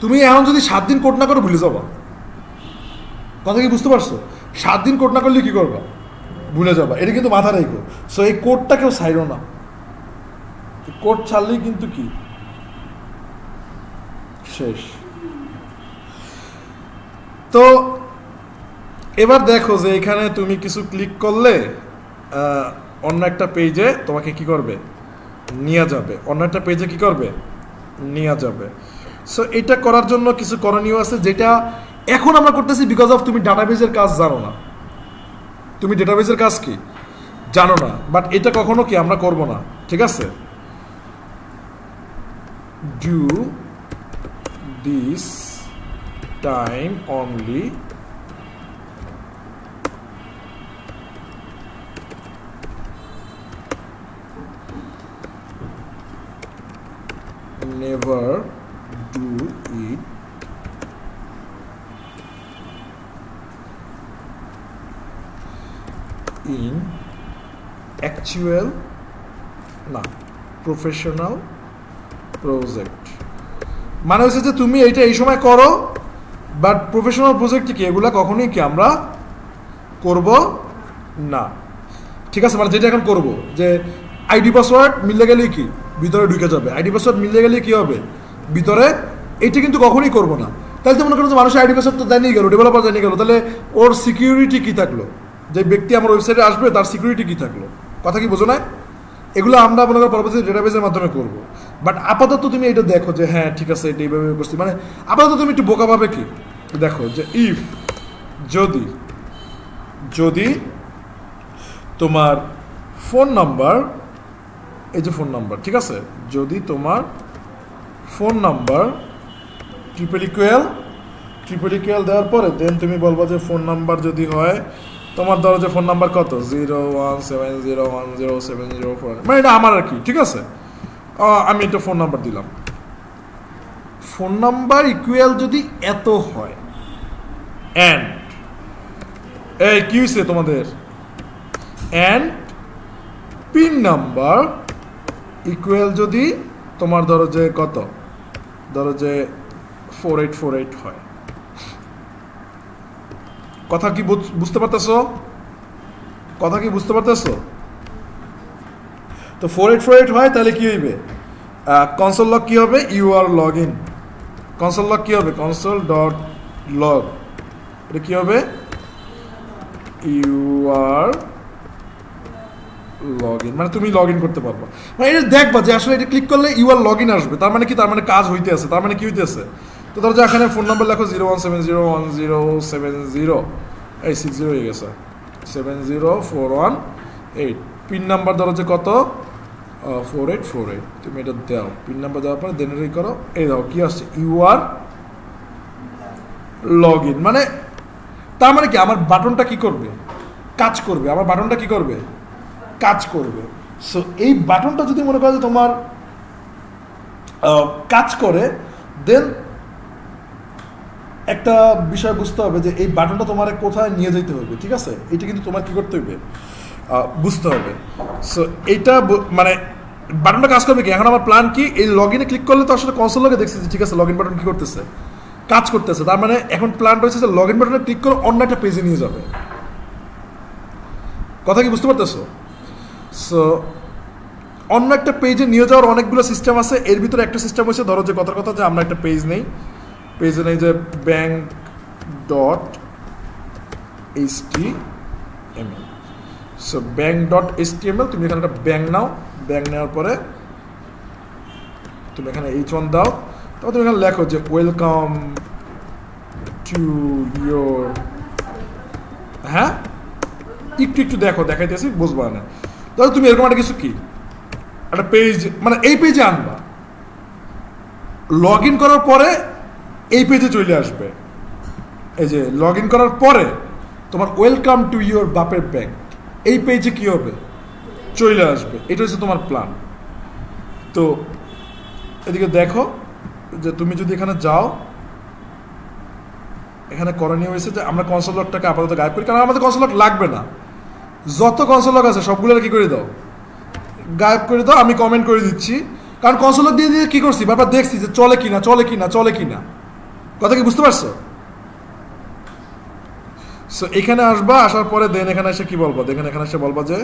তুমি এখন যদি 7 দিন কোড না করো ভুলে যাবা। কথা কি বুঝতে পারছো? 7 দিন কোড না করলে কি করবা? ভুলে যাবা। এটা কিন্তু মাথা রেখো। সো এই কোডটা কেউ ছাইরো না, কোড ছাড়লেই কিন্তু কি শেষ। তো এবার দেখো যে এখানে তুমি কিছু ক্লিক করলে অন্য একটা পেজে তোমাকে কি করবে? নিয়ে যাবে। অন্য একটা পেজে কি করবে? নিয়ে যাবে। সো এটা করার জন্য কিছু করণীয় আছে, যেটা এখন আমরা করতেছি বিকজ অফ তুমি ডাটাবেজের কাজ জানো না। তুমি ডাটাবেজের কাজ কি জানো না, বাট এটা কখনো কি আমরা করব না। ঠিক আছে? Do this time only never do it in actual না প্রফেশনাল প্রজেক্ট। মানে হচ্ছে যে তুমি এইটা এই সময় করো, বাট প্রফেশনাল প্রজেক্ট কি এগুলা কখনোই কি আমরা করব না। ঠিক আছে? মানে যেটা এখন করব যে আইডি পাসওয়ার্ড মিলে গেলে কি ভিতরে ঢুকে যাবে, আইডি পাসওয়ার্ড মিলে গেলে কি হবে ভিতরে, এইটা কিন্তু কখনোই করবো না। তাহলে তো মনে করো যে মানুষের আইডি পাসওয়ার্ড তো জানিয়ে গেল, ডেভেলপার জানিয়ে গেল, তাহলে ওর সিকিউরিটি কি থাকলো? যে ব্যক্তি আমার ওয়েবসাইটে আসবে তার সিকিউরিটি কি থাকলো? কথা কি বোঝো না? এগুলো আমরা মনে করো পরবর্তী ডেটাবেসের মাধ্যমে করবো। বাট আপাতত তুমি এটা দেখো যে হ্যাঁ ঠিক আছে এটা এইভাবে করছি, মানে আপাতত তুমি একটু বোকা পাবে কি দেখো যে ইফ যদি যদি তোমার ফোন নাম্বার, এই যে ফোন নাম্বার, ঠিক আছে, যদি তোমার ফোন নাম্বার ট্রিপল ইকুয়াল দেওয়ার পরে দেন তুমি বলবো যে ফোন নাম্বার যদি হয় তোমার, ধরো যে ফোন নাম্বার কত 017010704, মানে এটা আমার আর কি। ঠিক আছে? আমি এটা ফোন নাম্বার দিলাম। ফোন নাম্বার ইকুয়াল যদি এত হয় অ্যান্ড এই কি হয়েছে তোমাদের অ্যান্ড পিন নাম্বার ইকুয়াল যদি তোমার ধরো যে কত, ধরো যে 4848 হয়। কথা কি বুঝতে পারতেছো? কথা কি বুঝতে পারতেছো? তো 4848 হয় তাহলে কি হইবে? কনসোল লগ কি হবে? You are log in. Console log কি হবে? কনসোল ডট লগ, এটা কি হবে? ইউ আর লগ ইন, মানে তুমি লগ ইন করতে পারবা। মানে এটা দেখবা যে আসলে এটা ক্লিক করলে ইউ আর লগ ইন আসবে, তার মানে কি? তার মানে কাজ হইতে আছে, তার মানে কি হইতে আছে? তো ধরো যে এখানে ফোন নাম্বার লেখো 0170107, এই 60 হয়ে গেছে 70418। পিন নাম্বার ধরো যে কত 4848 তুমি এটা দাও, পিন নাম্বার দেওয়ার পরে দেন এটা করো, এই দাও কি আসছে, ইউ আর লগ ইন। মানে তার মানে কি আমার বাটনটা কি করবে, কাজ করবে, আমার বাটনটা কি করবে, কাজ করবে। সো এই বাটনটা যদি মনে করো যে তোমার কাজ করে, দেন একটা বিষয় বুঝতে হবে যে এই বাটনটা তোমার কোথায় নিয়ে যেতে হবে, ঠিক আছে, এটা কিন্তু তোমার কি করতে হবে, বুঝতে হবে। সো এইটা মানে বাটনটা কাজ করবে কি, এখন আমার প্ল্যান কি, এই লগ ইনে ক্লিক করলে তো আসলে কনসোল লগে দেখছি যে ঠিক আছে লগ ইন বাটন কি করতেছে, কাজ করতেছে। তার মানে এখন প্ল্যান রয়েছে যে লগ ইন বাটনে ক্লিক করে অন্য একটা পেজে নিয়ে যাবে। কথা কি বুঝতে পারতেছো? সো অন্য একটা পেজে নিয়ে যাওয়ার অনেকগুলো সিস্টেম আছে, এর ভিতরে একটা সিস্টেম হচ্ছে ধরো যে কথার কথা যে আমরা একটা পেজ নেই, পেজে নেই যে bank.html। সো bank.html তুমি এখানে একটা ব্যাংক নাও, ব্যাংক নেওয়ার পরে তুমি এখানে H1 দাও, তারপর তুমি এখানে লেখো যে ওয়েলকাম টু ইয়োর, হ্যাঁ একটু একটু দেখো, দেখাইতেছি বুঝবা না। ধরো তুমি এরকম একটা কিছু কি একটা পেজ, মানে এই পেজে আনবা, লগ ইন করার পরে এই পেজে চলে আসবে। এই যে লগ ইন করার পরে তোমার ওয়েলকাম টু ইয়োর বাপের ব্যাংক এই পেজে কি হবে, চলে আসবে। এটা হচ্ছে তোমার প্ল্যান। তো এদিকে দেখো যে তুমি যদি এখানে যাও, এখানে করণীয় হয়েছে যে আমরা কনসোল লকটাকে আপাতত গায়েব করি, কারণ আমাদের কনসোল লক লাগবে না। যত কনসোল লক আছে সবগুলো কি করে দাও, গায়েব করে দাও। আমি কমেন্ট করে দিচ্ছি, কারণ কনসোল লক দিয়ে দিয়ে কি করছি বারবার দেখছি যে চলে কিনা চলে কিনা চলে কিনা। কথা কি বুঝতে পারছো? সো এখানে আসবা, আসার পরে দেন এখানে এসে কি বলবো, দেখেন এখানে এসে বলবা যে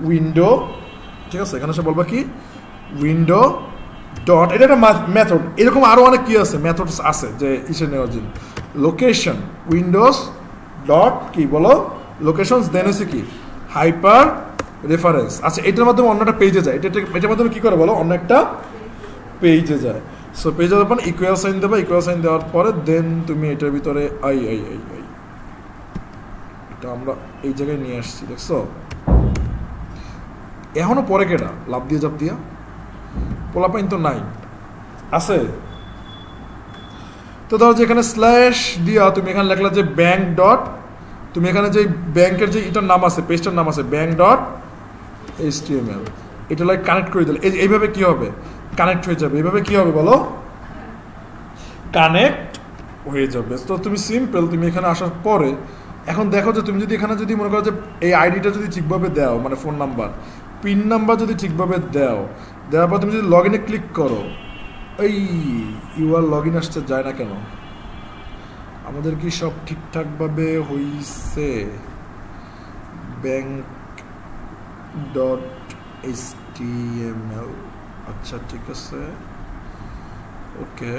উইন্ডো, ঠিক আছে, এখানে এসে বলবা কি উইন্ডো ডট, এটা একটা মেথড, এরকম আরো অনেক কি আছে মেথডস আছে যে ইসে নেওয়ার জন্য। লোকেশন উইন্ডোজ ডট কি বলো লোকেশন, দেন হচ্ছে কি হাইপার রেফারেন্স। আচ্ছা এটার মাধ্যমে অন্য একটা পেজে যায়, এটার মাধ্যমে কি করে বলো, অন্য একটা পেজে যায়। সো পেজে যখন ইকুয়াল সাইন দেবা, ইকুয়াল সাইন দেওয়ার পরে দেন তুমি এটার ভিতরে আই আই আই আই এটা আমরা এই জায়গায় নিয়ে আসছি, দেখছো? এখনো পরে কেটা লাভ দিয়ে চাপ দিয়া, পোলাপাইন তো নাই, আছে তো ধরো যে এখানে স্ল্যাশ দিয়া তুমি এখানে লেখলা যে ব্যাংক ডট, তুমি এখানে যে ব্যাংকের যে এটার নাম আছে, পেজটার নাম আছে ব্যাংক ডট HTML, এটা লাইক কানেক্ট করে দিলে এইভাবে কি হবে, কানেক্ট হয়ে যাবে। এইভাবে কি হবে বলো, কানেক্ট হয়ে যাবে। তো তুমি সিম্পল, তুমি এখানে আসার পরে এখন দেখো যে তুমি যদি এখানে যদি মনে করো যে এই আইডিটা যদি ঠিকভাবে দাও, মানে ফোন নাম্বার পিন নাম্বার যদি ঠিকভাবে দাও, দেওয়ার পর তুমি যদি লগ ইনে ক্লিক করো, এই ইউআর লগ ইন আসতে যায় না কেন? আমাদের কি সব ঠিকঠাকভাবে হইছে? ব্যাংক ডট HTML, আচ্ছা ঠিক আছে, ওকে।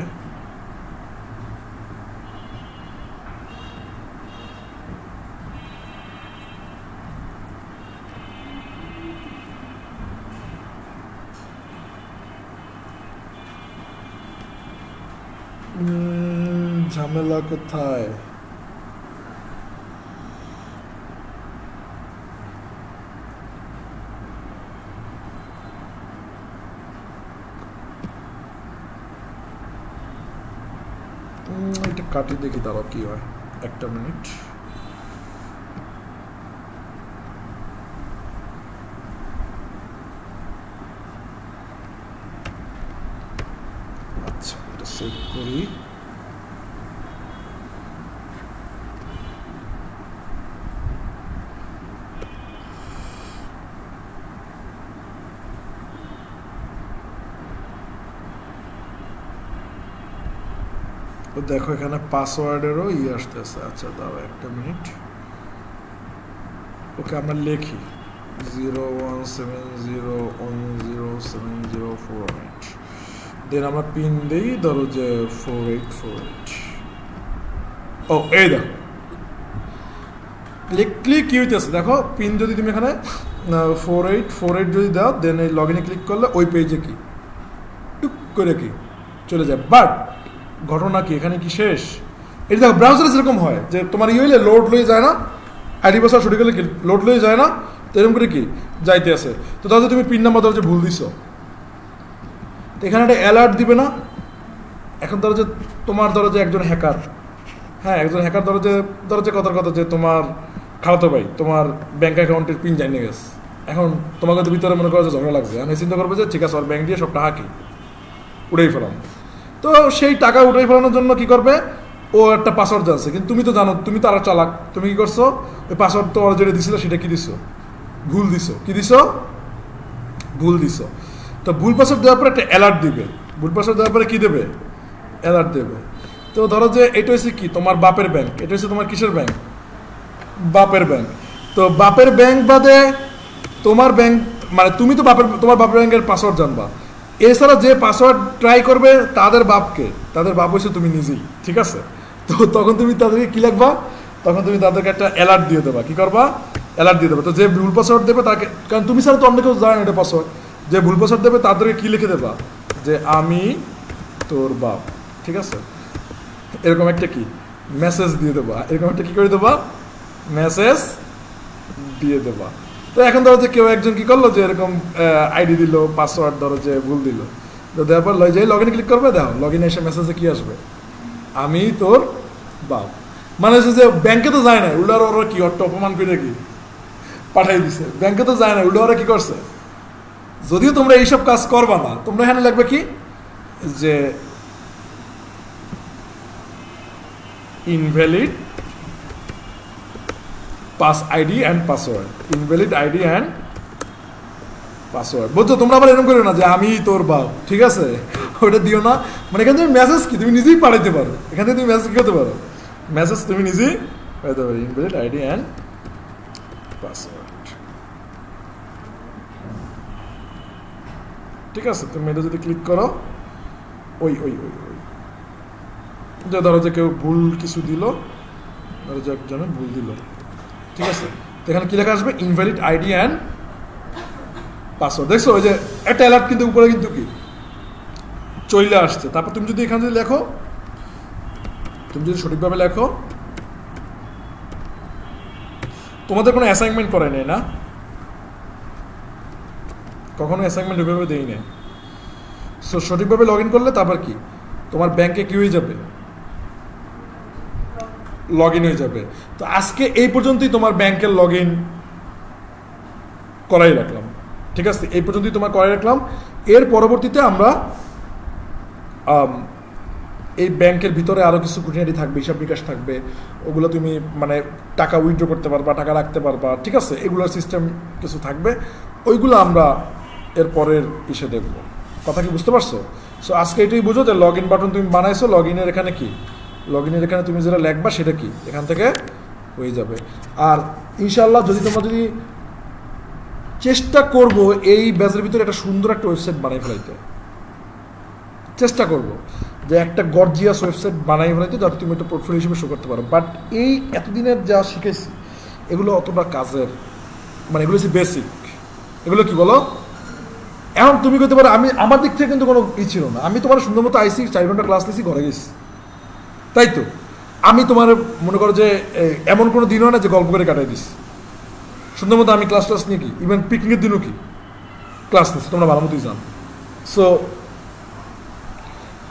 ঝামেলা কোথায়? এটা কাটি দেখি তারা কি হয়, একটা মিনিট। আচ্ছা এটা সেভ করি। দেখো এখানে পাসওয়ার্ডেরও আসতেছে। আচ্ছা দাঁড়াও একটা মিনিট, ওকে আমরা লিখি 0170107048, দেন আমরা পিন দিই ধরো যে 4848। ও এই দেখো ক্লিক কি হইতেছে, দেখো পিন যদি তুমি এখানে 4848 যদি দাও, দেন এই লগ ইনে ক্লিক করলে ওই পেজে কি টুক করে কি চলে যায়। বাট ঘটনা কি এখানে কি শেষ? এটা দেখো ব্রাউজারে যেরকম হয় যে তোমার হইলে লোড লয়ে যায় না, আইডি পাসওয়ার্ড ছুটে গেলে লোড লয়ে যায় না, তো এরকম করে কি যাইতে আছে। তো তাহলে তুমি পিন নাম্বার ধরো যে ভুল দিছো, তো এখানে একটা অ্যালার্ট দিবে না। এখন ধরো যে তোমার ধরো যে একজন হ্যাকার, হ্যাঁ একজন হ্যাকার ধরো যে কথার কথা যে তোমার খাওয়াতো ভাই তোমার ব্যাঙ্ক অ্যাকাউন্টের পিন জানিয়ে গেছে। এখন তোমাকে তো ভিতরে মনে করো যে ঝগড়া লাগছে, আমি চিন্তা করবো যে ঠিক আছে ওর ব্যাঙ্ক দিয়ে সব টাকা কি উড়েই ফেলাম। তো সেই টাকা উঠে ফেলানোর জন্য কি করবে, ও একটা পাসওয়ার্ড জানছে, কিন্তু তুমি তো জানো, তুমি তো আরো চালাক, তুমি কি করছো ওই পাসওয়ার্ড তো যেটা দিছিল সেটা কি দিছো, ভুল দিছো। কি দিছো? ভুল দিছো। তো ভুল পাসওয়ার্ড দেওয়ার পরে একটা অ্যালার্ট দিবে, ভুল পাসওয়ার্ড দেওয়ার পরে কি দেবে, অ্যালার্ট দেবে। তো ধরো যে এটা হচ্ছে কি তোমার বাপের ব্যাংক, এটা হচ্ছে তোমার কিসের ব্যাংক, বাপের ব্যাংক। তো বাপের ব্যাংক বাদে তোমার ব্যাংক মানে তুমি তো তোমার বাপের ব্যাংকের পাসওয়ার্ড জানবা, এছাড়া যে পাসওয়ার্ড ট্রাই করবে তাদের বাপ হচ্ছে তুমি নিজেই, ঠিক আছে। তো তখন তুমি তাদেরকে কি লিখবা, তখন তুমি তাদেরকে একটা অ্যালার্ট দিয়ে দেবা। কি করবা, অ্যালার্ট দিয়ে দেবে। তো যে ভুল পাসওয়ার্ড দেবে তাকে, কারণ তুমি ছাড়া তো অন্য কেউ জানে এটা পাসওয়ার্ড, যে ভুল পাসওয়ার্ড দেবে তাদেরকে কি লিখে দেবা, যে আমি তোর বাপ, ঠিক আছে। এরকম একটা কি মেসেজ দিয়ে দেবা, এরকম একটা কি করে দেবা, মেসেজ দিয়ে দেবা। তো এখন ধরো যে কেউ একজন কি করলো যে এরকম আইডি দিল, পাসওয়ার্ড ধরো যে ভুল দিল, তো দেওয়ার পর লয় যাই লগ ইন ক্লিক করবে, দেখো লগ ইন এসে মেসেজে কি আসবে, আমি তোর বাপ। মানে হচ্ছে যে ব্যাংকে তো যায় না, উল্টার ওরা কি অট্ট অপমান করে কি পাঠাই দিছে, ব্যাংকে তো যায় না, উল্টা ওরা কি করছে। যদিও তোমরা এইসব কাজ করবা না, তোমরা এখানে লাগবে কি যে invalid pass ID and password, invalid ID and password. বুঝছো, তোমরা আবার এরকম করো না যে আমি তোর বাপ, ঠিক আছে, ওটা দিও না। মানে এখান থেকে মেসেজ কি তুমি নিজেই পাঠাইতে পারো, এখান থেকে তুমি মেসেজ কি করতে পারো, মেসেজ তুমি নিজেই পাঠাতে পারো, ইনভ্যালিড আইডি অ্যান্ড পাসওয়ার্ড, ঠিক আছে। তুমি এটা যদি ক্লিক করো, ওই ওই ওই ওই যে ধরো যে কেউ ভুল কিছু দিল, ধরো যে একজনে ভুল দিল, ঠিক আছে। তো এখানে কি লেখা আসবে, ইনভ্যালিড আইডি অ্যান্ড পাসওয়ার্ড। দেখছো ওই যে একটা অ্যালার্ট কিন্তু উপরে কিন্তু কি চলে আসছে। তারপর তুমি যদি এখানে যদি লেখো, তুমি যদি সঠিকভাবে লেখো, তোমাদের কোনো অ্যাসাইনমেন্ট করে নেই না, কখনো অ্যাসাইনমেন্ট ওইভাবে দেই নেই। সো সঠিকভাবে লগ ইন করলে তারপর কি তোমার ব্যাংকে কি হয়ে যাবে, লগ ইন হয়ে যাবে। তো আজকে এই পর্যন্তই তোমার ব্যাংকের লগ ইন করাই রাখলাম, ঠিক আছে, এই পর্যন্তই তোমার করাই রাখলাম। এর পরবর্তীতে আমরা এই ব্যাংকের ভিতরে আরও কিছু খুঁটিনাটি থাকবে, হিসাব নিকাশ থাকবে, ওগুলো তুমি মানে টাকা উইথড্র করতে পারবা, টাকা রাখতে পারবা, ঠিক আছে, এগুলোর সিস্টেম কিছু থাকবে, ওইগুলো আমরা এর পরের ইসে দেখব। কথা কি বুঝতে পারছো? সো আজকে এটাই বুঝো যে লগ ইন বাটন তুমি বানাইছো, লগ ইনের এখানে কি, লগ ইনের এখানে তুমি যেটা লেখবা সেটা কি এখান থেকে হয়ে যাবে। আর ইনশাআল্লাহ যদি তোমরা যদি চেষ্টা করবো এই ব্যাচের ভিতরে একটা সুন্দর একটা ওয়েবসাইট বানাই ফেলাইতে, চেষ্টা করবো যে একটা গর্জিয়াস ওয়েবসাইট বানাই ফেলাইতে, যাতে তুমি একটা পোর্টফোলিও হিসেবে শো করতে পারো। বাট এই এতদিনের যা শিখেছি এগুলো অতটা কাজের, মানে এগুলো হচ্ছে বেসিক, এগুলো কি বলো। এখন তুমি করতে পারো, আমি আমার দিক থেকে কিন্তু কোনো ই ছিল না, আমি তোমার সুন্দর মতো আইসি, 4 ঘন্টা ক্লাস নিয়েছি, ঘরে গেছি, তাই তো। আমি তোমার মনে করো যে এমন কোনো দিনও না যে গল্প করে কাটাই দিস, সুন্দর মতো আমি ক্লাস নিয়ে কি, ইভেন পিকনিকের দিনও কি ক্লাস নিচ্ছি, তোমরা ভালো মতোই জানো। সো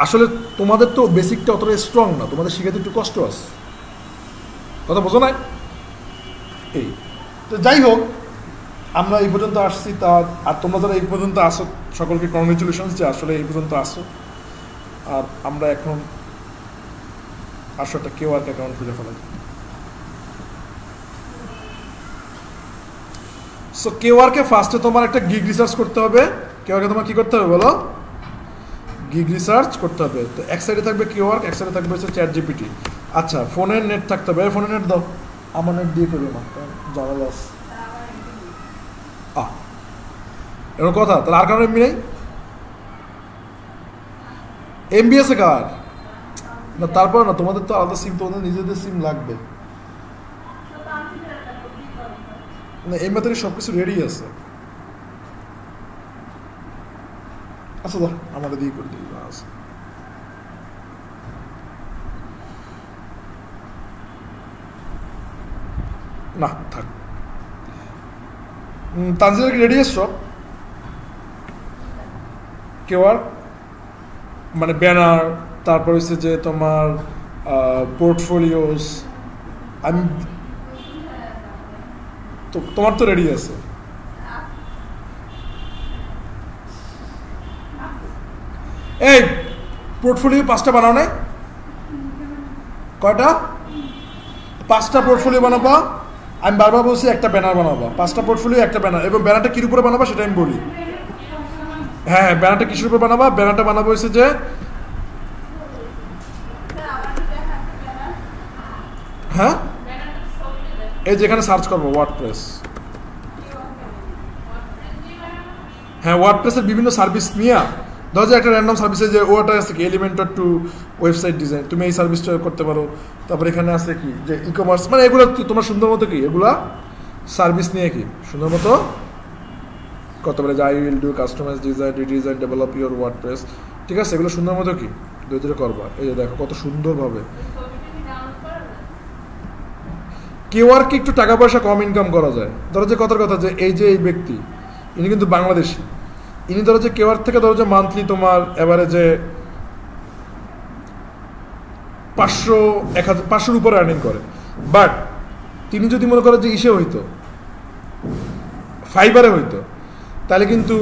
আসলে তোমাদের তো বেসিকটা অতটা স্ট্রং না, তোমাদের শিখাতে একটু কষ্ট আছে, কথা বোঝো না। এই তো যাই হোক, আমরা এই পর্যন্ত আসছি, তা আর তোমরা যারা এই পর্যন্ত আসো সকলকে কংগ্রেচুলেশনস যে আসলে এই পর্যন্ত আসো। আর আমরা এখন আসো একটা কিউআর অ্যাকাউন্ট খুঁজে ফেলাই। সো কিউআরকে ফার্স্টে তোমার একটা গিগ রিসার্চ করতে হবে। কিউআরকে তোমার কি করতে হবে বলো, গিগ রিসার্চ করতে হবে। তো এক সাইডে থাকবে কিউআর, এক সাইডে থাকবে হচ্ছে চ্যাট জিপিটি। আচ্ছা, ফোনের নেট থাকতে হবে, ফোনের নেট দাও, আমার নেট দিয়ে করবে না, জানালো এরকম কথা। তাহলে আর কারণ এমবি নেই, এমবি আছে কার না, তারপর না তোমাদের তো আলাদা সিম, তোমাদের নিজেদের সিম লাগবে না, এই মাত্র সব কিছু রেডি আছে। আচ্ছা দাও, আমাদের দিয়ে করে দিই আছে না, থাক। তানজিলা কি রেডি এসছো? কেউ আর মানে ব্যানার, তারপর হচ্ছে যে তোমার পোর্টফোলিওস, আমি তো তোমার তো রেডি আছে। এই পোর্টফোলিও 5টা বানাও নাই? কয়টা? 5টা পোর্টফোলিও বানাবা। আমি বারবার বলছি একটা ব্যানার বানাবা, 5টা পোর্টফোলিও একটা ব্যানার। এবং ব্যানারটা কির উপরে বানাবা সেটা আমি বলি। হ্যাঁ, ব্যানারটা কিসের উপরে বানাবা? ব্যানারটা বানাবো হচ্ছে যে হ্যাঁ এই যেখানে সার্চ করবো ওয়ার্ডপ্রেস। হ্যাঁ, ওয়ার্ডপ্রেসের বিভিন্ন সার্ভিস নিয়ে ধরো যে একটা র্যান্ডম সার্ভিসে যে ওটা আছে কি এলিমেন্টর টু ওয়েবসাইট ডিজাইন, তুমি এই সার্ভিসটা করতে পারো। তারপর এখানে আছে কি যে ই কমার্স, মানে এগুলো তোমার সুন্দর মতো কি এগুলা সার্ভিস নিয়ে কি সুন্দর মতো করতে পারে যে I will do customise design, redesign, develop your WordPress. ঠিক আছে, এগুলো সুন্দর মতো কি ধীরে করবা। এই যে দেখো কত সুন্দরভাবে। কেউ আর কি একটু টাকা পয়সা কম ইনকাম করা যায়। ধরো যে কথার কথা যে এই যে এই ব্যক্তি ইনি কিন্তু বাংলাদেশি, ইনি ধরো যে কেউ আর থেকে ধরো যে মান্থলি তোমার এভারেজে 500-1000-500-র উপরে আর্নিং করে। বাট তিনি যদি মনে করেন যে ইসে হইতো ফাইবারে হইতো, তাহলে কিন্তু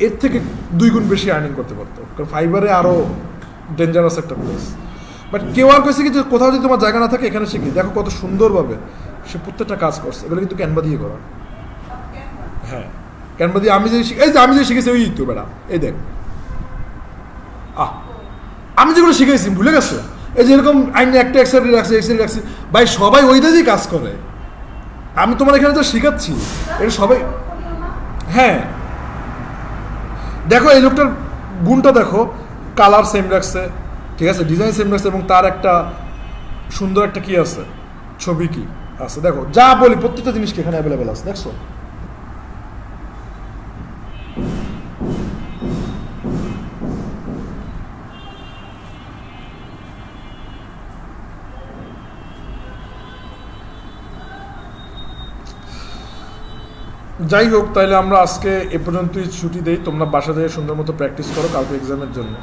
এর থেকে 2 গুণ বেশি আর্নিং করতে পারতো, কারণ ফাইবারে আরো ডেঞ্জারাস একটা প্লেস। বাট কেউ আর কইছে কি যে কোথাও যদি তোমার জায়গা না থাকে এখানে শিখি। দেখো কত সুন্দরভাবে সে প্রত্যেকটা কাজ করছে। এগুলো কিন্তু ক্যানভা দিয়ে করা। হ্যাঁ, ক্যানভা দিয়ে আমি যে আমি যে শিখেছি ওই তো বেড়া। এই দেখ আমি যেগুলো শিখেছি ভুলে গেছো? এই যে এরকম আইনে একটা এক্সাইড রাখছি ভাই, সবাই ওই দিয়েই কাজ করে। আমি তোমার এখানে তো শিখাচ্ছি এটা সবাই। হ্যাঁ দেখো এই লোকটার গুণটা দেখো, কালার সেম রাখছে, ঠিক আছে, ডিজাইন সেম রাখছে, এবং তার একটা সুন্দর একটা কি আছে ছবি কি আছে। দেখো যা বলি প্রত্যেকটা জিনিস কি এখানে অ্যাভেলেবেল আছে, দেখছো? যাই হোক, তাহলে আমরা আজকে এ পর্যন্তই ছুটি দেই। তোমরা বাসা থেকে সুন্দর মতো প্র্যাকটিস করো কালকে এক্সামের জন্য।